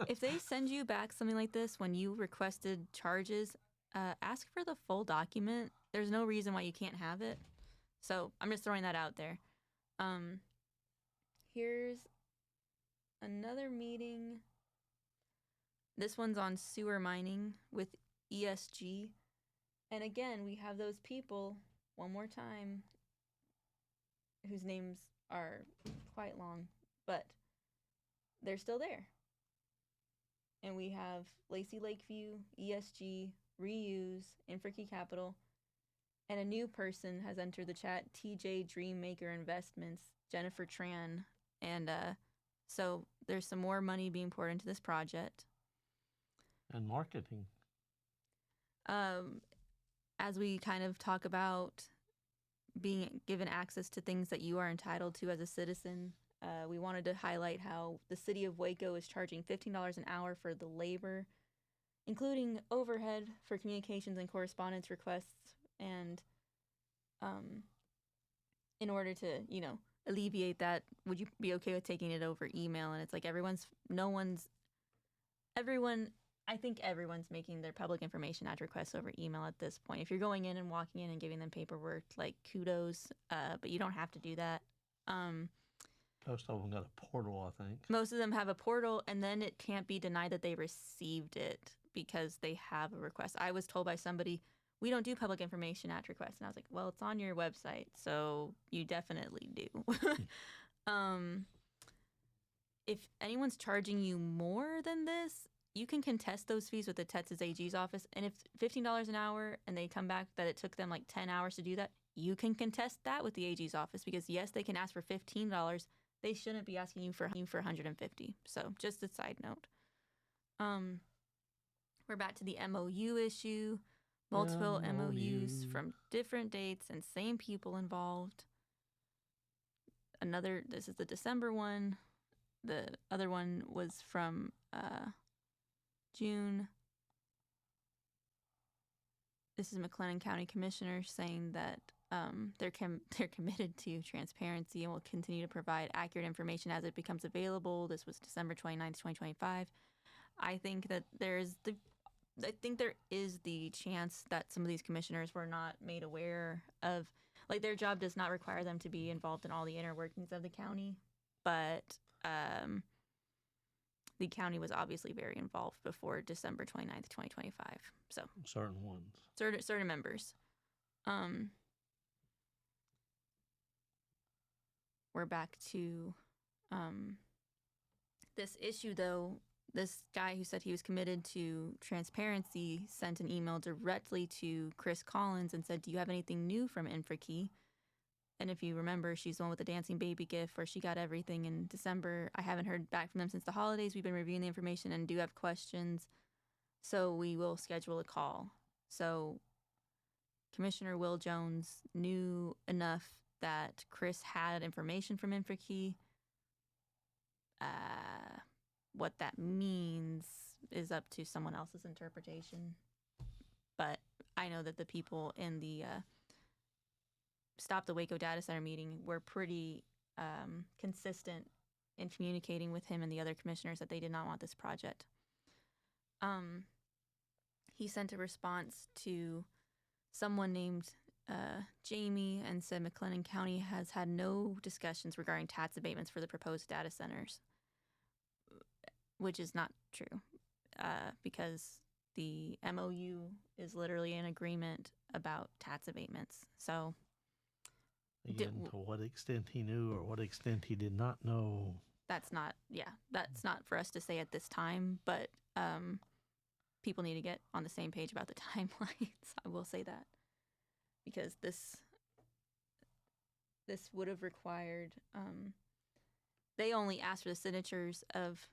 If they send you back something like this when you requested charges, ask for the full document. There's no reason why you can't have it. So I'm just throwing that out there. Here's another meeting. This one's on sewer mining with ESG. And again, we have those people, one more time, whose names are quite long, but they're still there. And we have Lacey Lakeview, ESG, Reuse, Infrakey Capital, And a new person has entered the chat, TJ Dreammaker Investments, Jennifer Tran. And so there's some more money being poured into this project. And marketing. As we kind of talk about being given access to things that you are entitled to as a citizen, we wanted to highlight how the city of Waco is charging $15 an hour for the labor, including overhead for communications and correspondence requests. And in order to, alleviate that, would you be okay with taking it over email? And it's like I think everyone's making their public information act requests over email at this point. If you're going in and walking in and giving them paperwork, like, kudos, but you don't have to do that. Most of them got a portal, I think. Most of them have a portal, and then it can't be denied that they received it because they have a request. I was told by somebody, we don't do public information act requests. And I was like, well, it's on your website, so you definitely do. If anyone's charging you more than this, you can contest those fees with the Texas AG's office. And if $15 an hour and they come back that it took them like 10 hours to do that, you can contest that with the AG's office, because yes, they can ask for $15. They shouldn't be asking you for $150. So just a side note. We're back to the MOU issue. Multiple MOUs from different dates and same people involved. This is the December one. The other one was from June. This is McLennan County Commissioner saying that they're committed to transparency and will continue to provide accurate information as it becomes available. This was December 29th, 2025. I think there is the chance that some of these commissioners were not made aware of, like, their job does not require them to be involved in all the inner workings of the county, but the county was obviously very involved before December 29th, 2025. So certain ones. Certain members. We're back to this issue, though. This guy who said he was committed to transparency sent an email directly to Chris Collins and said, do you have anything new from Infrakey? And if you remember, she's the one with the dancing baby gift where she got everything in December. I haven't heard back from them since the holidays. We've been reviewing the information and do have questions. So we will schedule a call. So Commissioner Will Jones knew enough that Chris had information from Infrakey. What that means is up to someone else's interpretation. But I know that the people in the Stop the Waco Datacenter meeting were pretty consistent in communicating with him and the other commissioners that they did not want this project. He sent a response to someone named Jamie and said McLennan County has had no discussions regarding tax abatements for the proposed data centers, which is not true, because the MOU is literally an agreement about tax abatements. So, again, to what extent he knew or what extent he did not know, that's not for us to say at this time, but people need to get on the same page about the timelines. I will say that, because this would have required, they only asked for the signatures of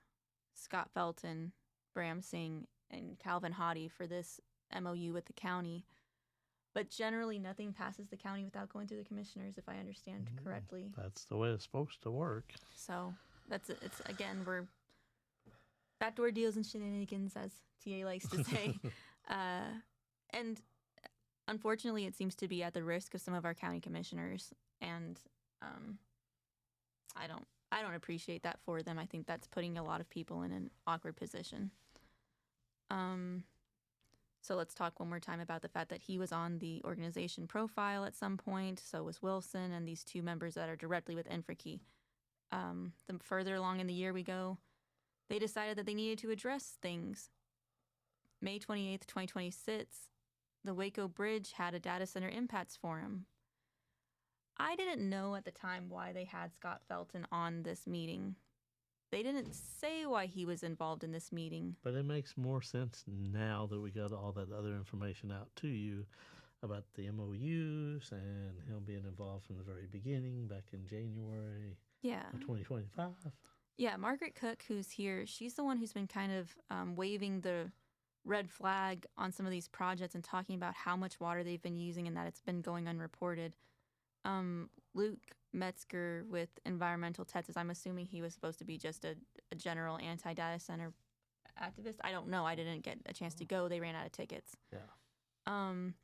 Scott Felton, Bram Singh, and Calvin Hottie for this MOU with the county. But generally, nothing passes the county without going through the commissioners, if I understand correctly. That's the way it's supposed to work. So it's again, we're backdoor deals and shenanigans, as TA likes to say. And unfortunately, it seems to be at the risk of some of our county commissioners. And I don't appreciate that for them. I think that's putting a lot of people in an awkward position. So let's talk one more time about the fact that he was on the organization profile at some point. So was Wilson and these two members that are directly with Infrakey. The further along in the year we go, they decided that they needed to address things. May 28th, 2026, the Waco Bridge had a data center impacts forum. I didn't know at the time why they had Scott Felton on this meeting. They didn't say why he was involved in this meeting. But it makes more sense now that we got all that other information out to you. about the MOUs and him being involved from the very beginning back in January Yeah. of 2025. Yeah, Margaret Cook, who's here, she's the one who's been kind of waving the red flag on some of these projects and talking about how much water they've been using and that it's been going unreported. Luke Metzger with Environmental Texas, I'm assuming he was supposed to be just a general anti-data center activist. I don't know. I didn't get a chance to go. They ran out of tickets. Yeah.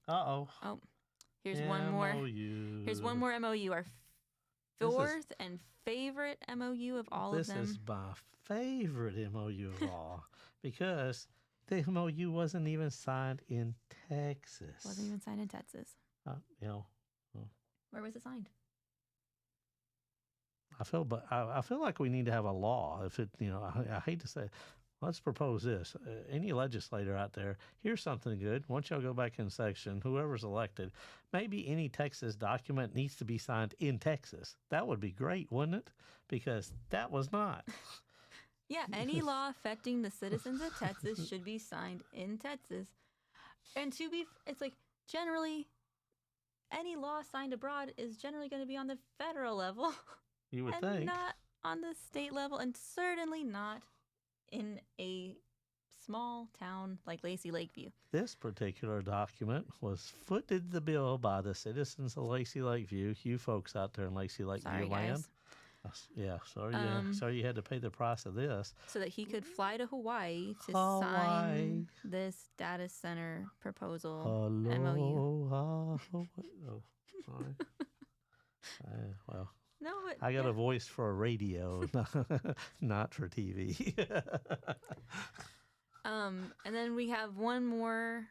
Oh, here's one more. Here's one more MOU. Our fourth and favorite MOU of all of them. This is my favorite MOU of all because the MOU wasn't even signed in Texas. Wasn't even signed in Texas. Where was it signed? I feel like we need to have a law. If it, I hate to say, let's propose this. Any legislator out there, here's something good. Once y'all go back in section, whoever's elected, maybe any Texas document needs to be signed in Texas. That would be great, wouldn't it? Because that was not. Yeah, any law affecting the citizens of Texas should be signed in Texas. And it's like generally any law signed abroad is generally going to be on the federal level. You would and think. Not on the state level, and certainly not in a small town like Lacey Lakeview. This particular document was footed the bill by the citizens of Lacey Lakeview, you folks out there in Lacey Lakeview Sorry, land. Guys. Yeah, sorry you had to pay the price of this. So that he could fly to Hawaii to sign this data center proposal MOU. Oh, sorry. Well, no, I got a voice for radio, not for TV. And then we have one more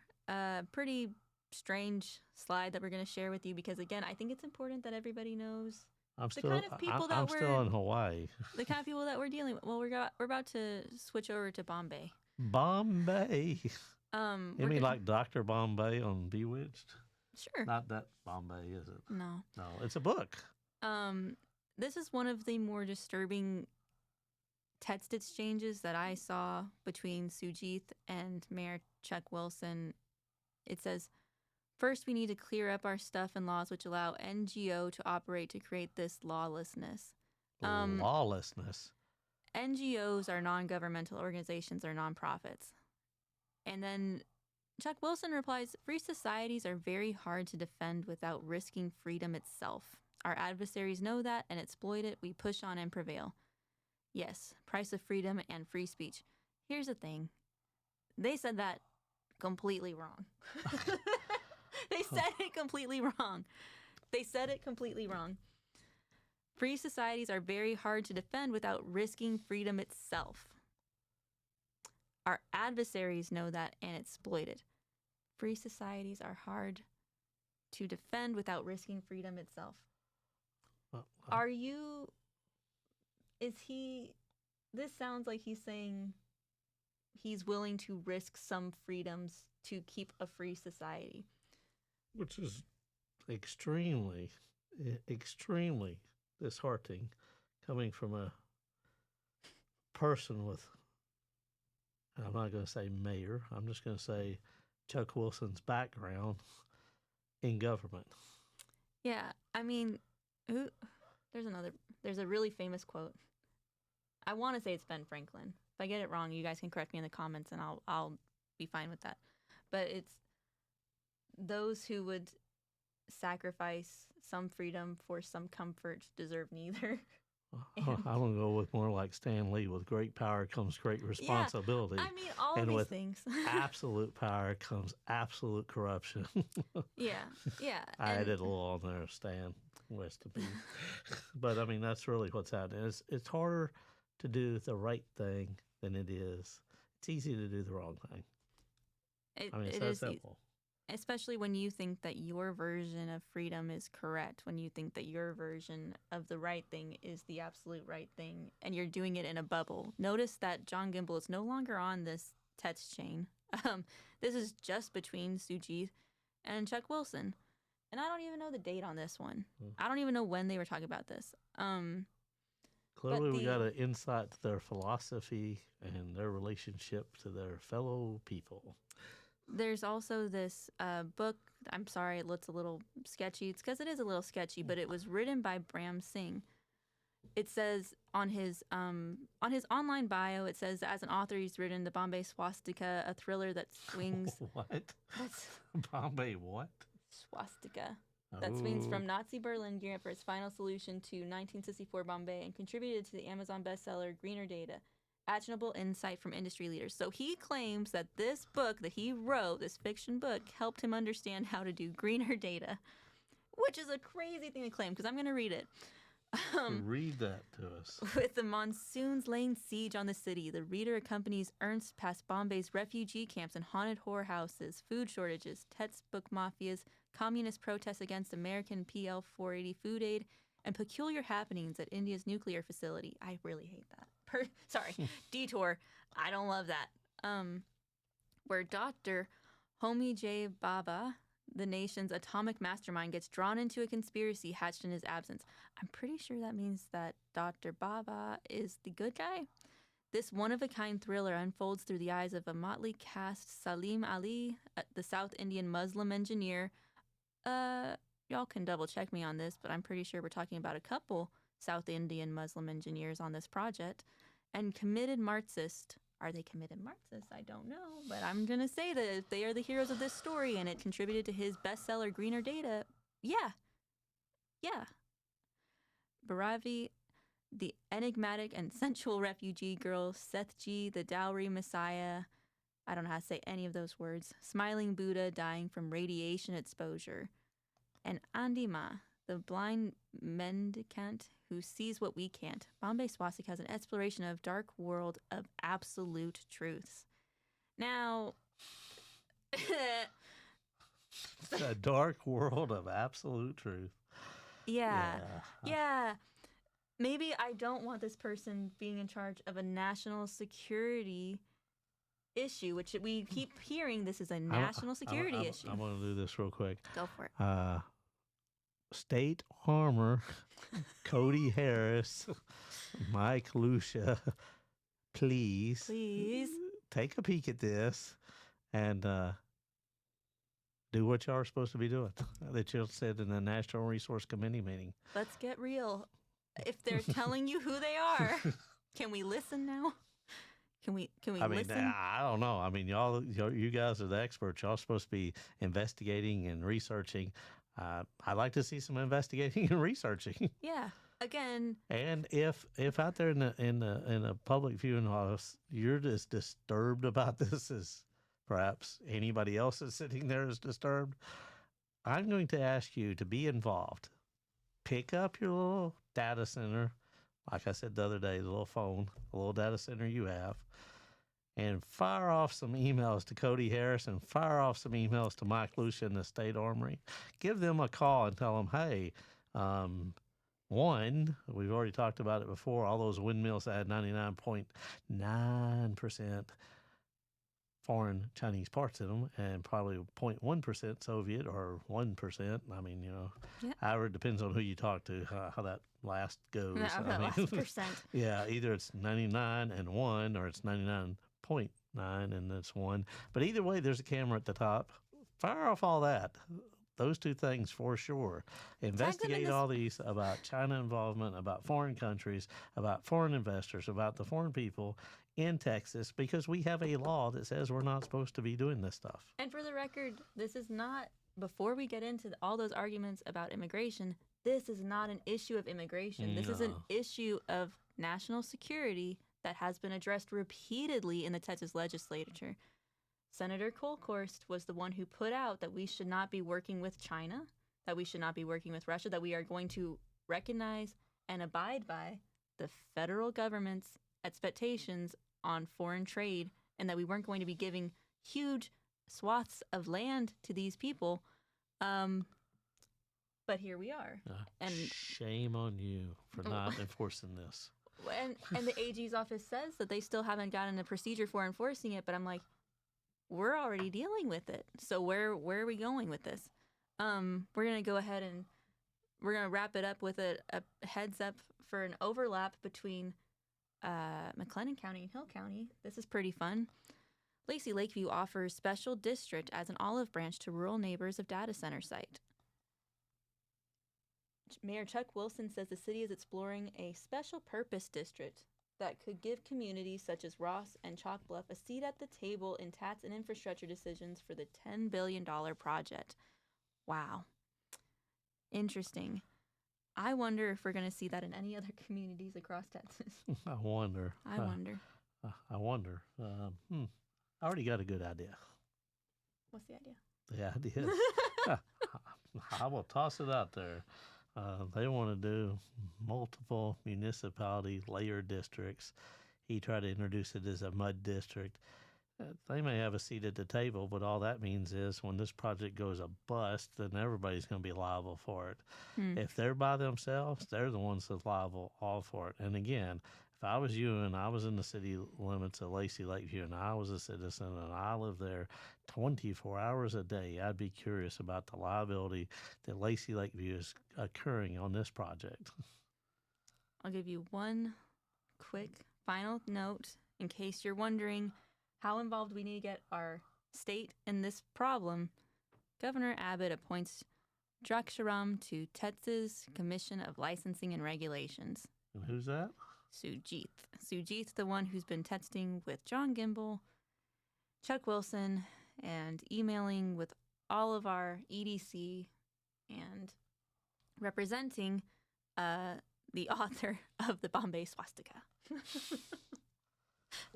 pretty strange slide that we're going to share with you because, again, I think it's important that everybody knows I'm still in Hawaii. The kind of people that we're dealing with. Well, we're about to switch over to Bombay. Bombay. You mean like Dr. Bombay on Bewitched? Sure. Not that Bombay, is it? No. No, it's a book. This is one of the more disturbing text exchanges that I saw between Sujith and Mayor Chuck Wilson. It says, first, we need to clear up our stuff and laws which allow NGO to operate to create this lawlessness. Lawlessness? NGOs are non-governmental organizations or nonprofits. And then Chuck Wilson replies, free societies are very hard to defend without risking freedom itself. Our adversaries know that and exploit it. We push on and prevail. Yes, price of freedom and free speech. Here's the thing. They said that completely wrong. They said it completely wrong. They said it completely wrong. Free societies are very hard to defend without risking freedom itself. Our adversaries know that and exploit it. Free societies are hard to defend without risking freedom itself. This sounds like he's saying he's willing to risk some freedoms to keep a free society. Which is extremely, extremely disheartening coming from a person with, I'm not going to say mayor, I'm just going to say Chuck Wilson's background in government. Yeah, I mean, there's a really famous quote. I want to say it's Ben Franklin. If I get it wrong, you guys can correct me in the comments and I'll be fine with that. But it's those who would sacrifice some freedom for some comfort deserve neither. I'm going to go with more like Stan Lee. With great power comes great responsibility. Yeah, I mean, all and of these with things. absolute power comes absolute corruption. Yeah. I added a little on there, Stan. West of me. But, I mean, that's really what's happening. It's harder to do the right thing than it is. It's easy to do the wrong thing. It's that simple. Especially when you think that your version of freedom is correct, when you think that your version of the right thing is the absolute right thing, and you're doing it in a bubble. Notice that John Gimble is no longer on this text chain. This is just between Sujith and Chuck Wilson. And I don't even know the date on this one. I don't even know when they were talking about this. Clearly, we got an insight to their philosophy and their relationship to their fellow people. There's also this book. I'm sorry, it looks a little sketchy. It's because it is a little sketchy, but it was written by Bram Singh. It says on his online bio, it says as an author, he's written The Bombay Swastika, a thriller that swings. What? That's Bombay what? Swastika. That swings from Nazi Berlin, gearing up for its final solution to 1964 Bombay, and contributed to the Amazon bestseller Greener Data. Actionable insight from industry leaders. So he claims that this book that he wrote, this fiction book, helped him understand how to do greener data, which is a crazy thing to claim because I'm going to read it. Read that to us. With the monsoons laying siege on the city, the reader accompanies Ernst past Bombay's refugee camps and haunted whorehouses, food shortages, textbook mafias, communist protests against American PL 480 food aid, and peculiar happenings at India's nuclear facility. I really hate that. Sorry, detour. I don't love that. Where Dr. Homi J. Bhabha, the nation's atomic mastermind, gets drawn into a conspiracy hatched in his absence. I'm pretty sure that means that Dr. Bhabha is the good guy. This one-of-a-kind thriller unfolds through the eyes of a motley cast: Salim Ali, the South Indian Muslim engineer. Y'all can double-check me on this, but I'm pretty sure we're talking about a couple South Indian Muslim engineers on this project. And committed Marxist. Are they committed Marxists? I don't know, but I'm going to say that if they are the heroes of this story and it contributed to his bestseller, Greener Data, yeah. Bharavi, the enigmatic and sensual refugee girl, Sethji, the dowry messiah, I don't know how to say any of those words, smiling Buddha dying from radiation exposure, and Andima, the blind mendicant who sees what we can't. Bombay Swastika has an exploration of dark world of absolute truths. Now, The dark world of absolute truth. yeah. Maybe I don't want this person being in charge of a national security issue, which we keep hearing this is a national security issue. I'm going to do this real quick. Go for it. State Armor, Cody Harris, Mike Lucia, please take a peek at this and do what y'all are supposed to be doing that you said in the National Resource Committee meeting. Let's get real. If they're telling you who they are, can we listen now? Can we listen? I don't know. I mean, you guys are the experts. Y'all supposed to be investigating and researching. I'd like to see some investigating and researching. Yeah. Again. And if out there in a public viewing house, you're as disturbed about this as perhaps anybody else that's sitting there is disturbed, I'm going to ask you to be involved. Pick up your little data center, like I said the other day, the little phone, the little data center you have, and fire off some emails to Cody Harris and fire off some emails to Mike Lucia in the State Armory. Give them a call and tell them, hey, one, we've already talked about it before, all those windmills that had 99.9% foreign Chinese parts in them and probably 0.1% Soviet or 1%. I mean, however, it depends on who you talk to, how that last goes. Last percent. Yeah, either it's 99 and 1 or it's 99.9 and it's 1. But either way, there's a camera at the top. Fire off all that. Those two things for sure. Investigate all these about China involvement, about foreign countries, about foreign investors, about the foreign people in Texas, because we have a law that says we're not supposed to be doing this stuff. And for the record, this is not, before we get into all those arguments about immigration, this is not an issue of immigration. This is an issue of national security that has been addressed repeatedly in the Texas legislature. Senator Kolkhorst was the one who put out that we should not be working with China, that we should not be working with Russia, that we are going to recognize and abide by the federal government's expectations on foreign trade, and that we weren't going to be giving huge swaths of land to these people. But here we are. And shame on you for not enforcing this. And the AG's office says that they still haven't gotten a procedure for enforcing it, but I'm like, we're already dealing with it. So where are we going with this? We're going to go ahead and we're going to wrap it up with a heads up for an overlap between McLennan County and Hill County. This is pretty fun. Lacey Lakeview offers special district as an olive branch to rural neighbors of data center site. Mayor Chuck Wilson says the city is exploring a special purpose district that could give communities such as Ross and Chalk Bluff a seat at the table in tax and infrastructure decisions for the $10 billion project. Wow. Interesting. I wonder if we're going to see that in any other communities across Texas. I wonder. I wonder. I wonder. I already got a good idea. What's the idea? The idea is, I will toss it out there. They want to do multiple municipality layer districts. He tried to introduce it as a mud district. They may have a seat at the table, but all that means is when this project goes a bust, then everybody's going to be liable for it. If they're by themselves, they're the ones that's liable all for it. And again, if I was you and I was in the city limits of Lacey Lakeview and I was a citizen and I lived there 24 hours a day, I'd be curious about the liability that Lacey Lakeview is occurring on this project. I'll give you one quick final note in case you're wondering how involved we need to get our state in this problem. Governor Abbott appoints Draksharam to Texas Commission of Licensing and Regulations. And who's that? Sujith. Sujith's the one who's been texting with John Gimble, Chuck Wilson, and emailing with all of our EDC and representing the author of the Bombay swastika.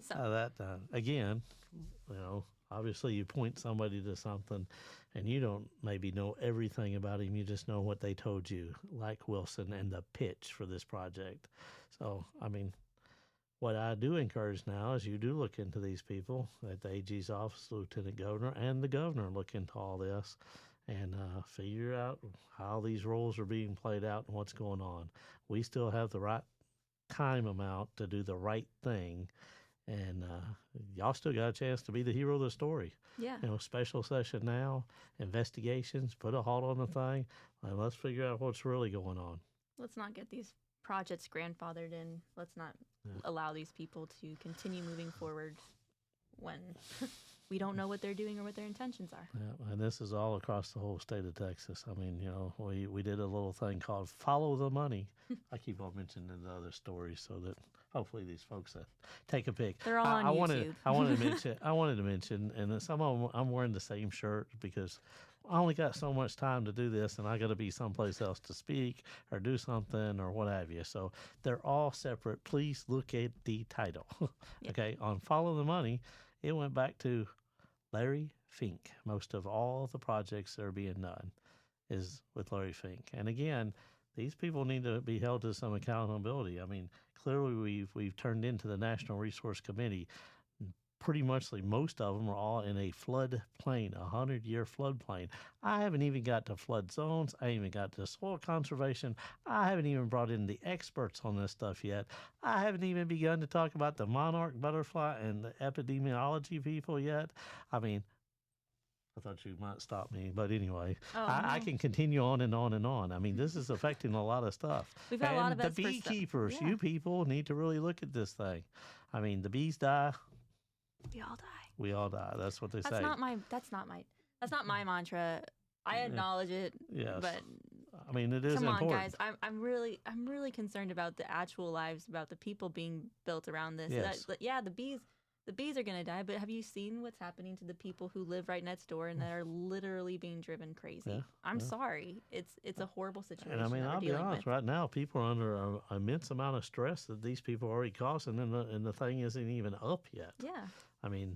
So again, obviously you point somebody to something and you don't maybe know everything about him. You just know what they told you, like Wilson and the pitch for this project. So, what I do encourage now is you do look into these people at the AG's office, Lieutenant Governor, and the governor look into all this and figure out how these roles are being played out and what's going on. We still have the right time amount to do the right thing. And y'all still got a chance to be the hero of the story. Yeah. Special session now, investigations, put a halt on the thing, and let's figure out what's really going on. Let's not get these projects grandfathered in. Let's not allow these people to continue moving forward when we don't know what they're doing or what their intentions are. Yeah, and this is all across the whole state of Texas. We did a little thing called Follow the Money. I keep on mentioning the other stories so that hopefully these folks that take a pic. They're all on YouTube. I wanted to mention, and some of them I'm wearing the same shirt because I only got so much time to do this, and I got to be someplace else to speak or do something or what have you. So they're all separate. Please look at the title. Okay, on Follow the Money, it went back to Larry Fink. Most of all the projects that are being done is with Larry Fink. And again, these people need to be held to some accountability. Clearly we've turned into the National Resource Committee. Pretty much most of them are all in a flood plain, 100-year flood plain. I haven't even got to flood zones. I haven't even got to soil conservation. I haven't even brought in the experts on this stuff yet. I haven't even begun to talk about the monarch butterfly and the epidemiology people yet. I thought you might stop me, but anyway, I can continue on and on and on. This is affecting a lot of stuff. We've got a lot of the beekeepers, yeah. You people need to really look at this thing. The bees die. We all die. We all die. That's what they say. That's not my mantra. I acknowledge it. Yes. But it is come important. on, guys. I'm really concerned about the actual lives, about the people being built around this. Yes. The bees are going to die, but have you seen what's happening to the people who live right next door and that are literally being driven crazy? Yeah, I'm sorry. It's a horrible situation. And I'll be honest, right now people are under an immense amount of stress that these people are already causing, and the thing isn't even up yet. Yeah.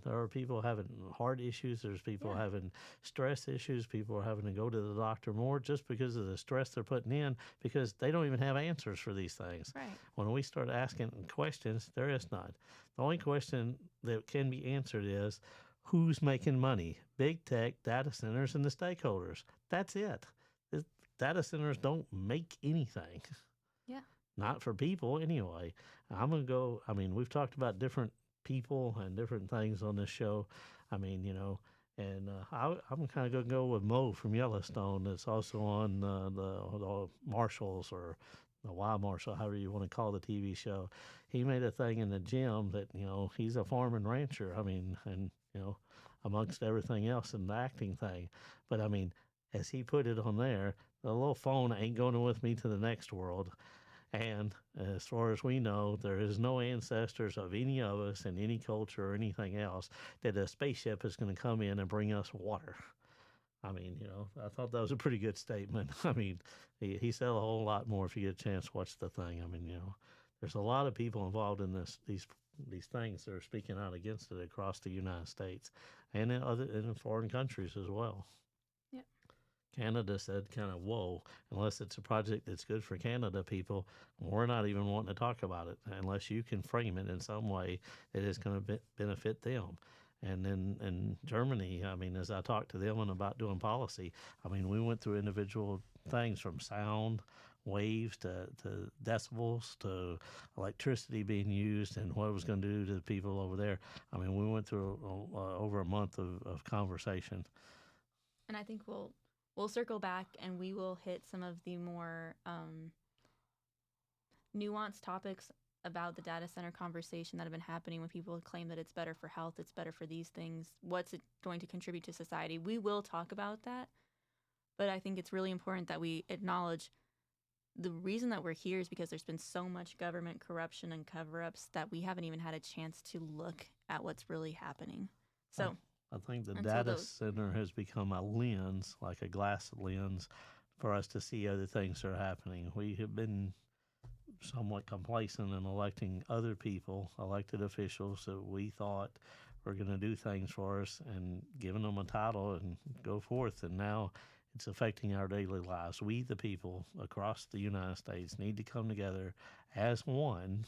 There are people having heart issues. There's people having stress issues. People are having to go to the doctor more just because of the stress they're putting in because they don't even have answers for these things. Right. When we start asking questions, there is none. The only question that can be answered is who's making money? Big tech, data centers, and the stakeholders. That's it. Data centers don't make anything. Yeah. Not for people anyway. I'm going to go, we've talked about different people and different things on this show. I'm kind of going to go with Mo from Yellowstone. That's also on the Marshalls or the Y Marshall, however you want to call the TV show. He made a thing in the gym that, he's a farm and rancher. And you know, amongst everything else in the acting thing. But I mean, as he put it on there, the little phone ain't going with me to the next world. And as far as we know, there is no ancestors of any of us in any culture or anything else that a spaceship is going to come in and bring us water. I mean, I thought that was a pretty good statement. I mean, he said a whole lot more if you get a chance to watch the thing. I mean, there's a lot of people involved in these things that are speaking out against it across the United States and in foreign countries as well. Yep. Canada said kind of, whoa, unless it's a project that's good for Canada people, we're not even wanting to talk about it unless you can frame it in some way that is going to benefit them. And then in Germany, I mean, as I talked to them about doing policy, I mean, we went through individual things from sound waves to decibels to electricity being used and what it was going to do to the people over there. I mean, we went through over a month of conversation. And I think we'll circle back and we will hit some of the more nuanced topics about the data center conversation that have been happening when people claim that it's better for health, it's better for these things, what's it going to contribute to society. We will talk about that, but I think it's really important that we acknowledge the reason that we're here is because there's been so much government corruption and cover-ups that we haven't even had a chance to look at what's really happening. So I think the data center has become a lens, like a glass lens, for us to see other things that are happening. We have been somewhat complacent in electing other people, elected officials that we thought were going to do things for us and giving them a title and go forth. And now it's affecting our daily lives. We, the people across the United States, need to come together as one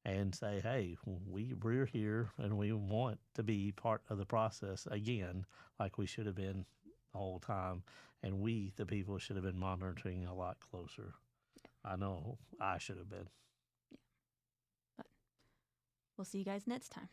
and say, hey, we're here and we want to be part of the process again, like we should have been the whole time. And we, the people, should have been monitoring a lot closer. I know I should have been. Yeah. But we'll see you guys next time.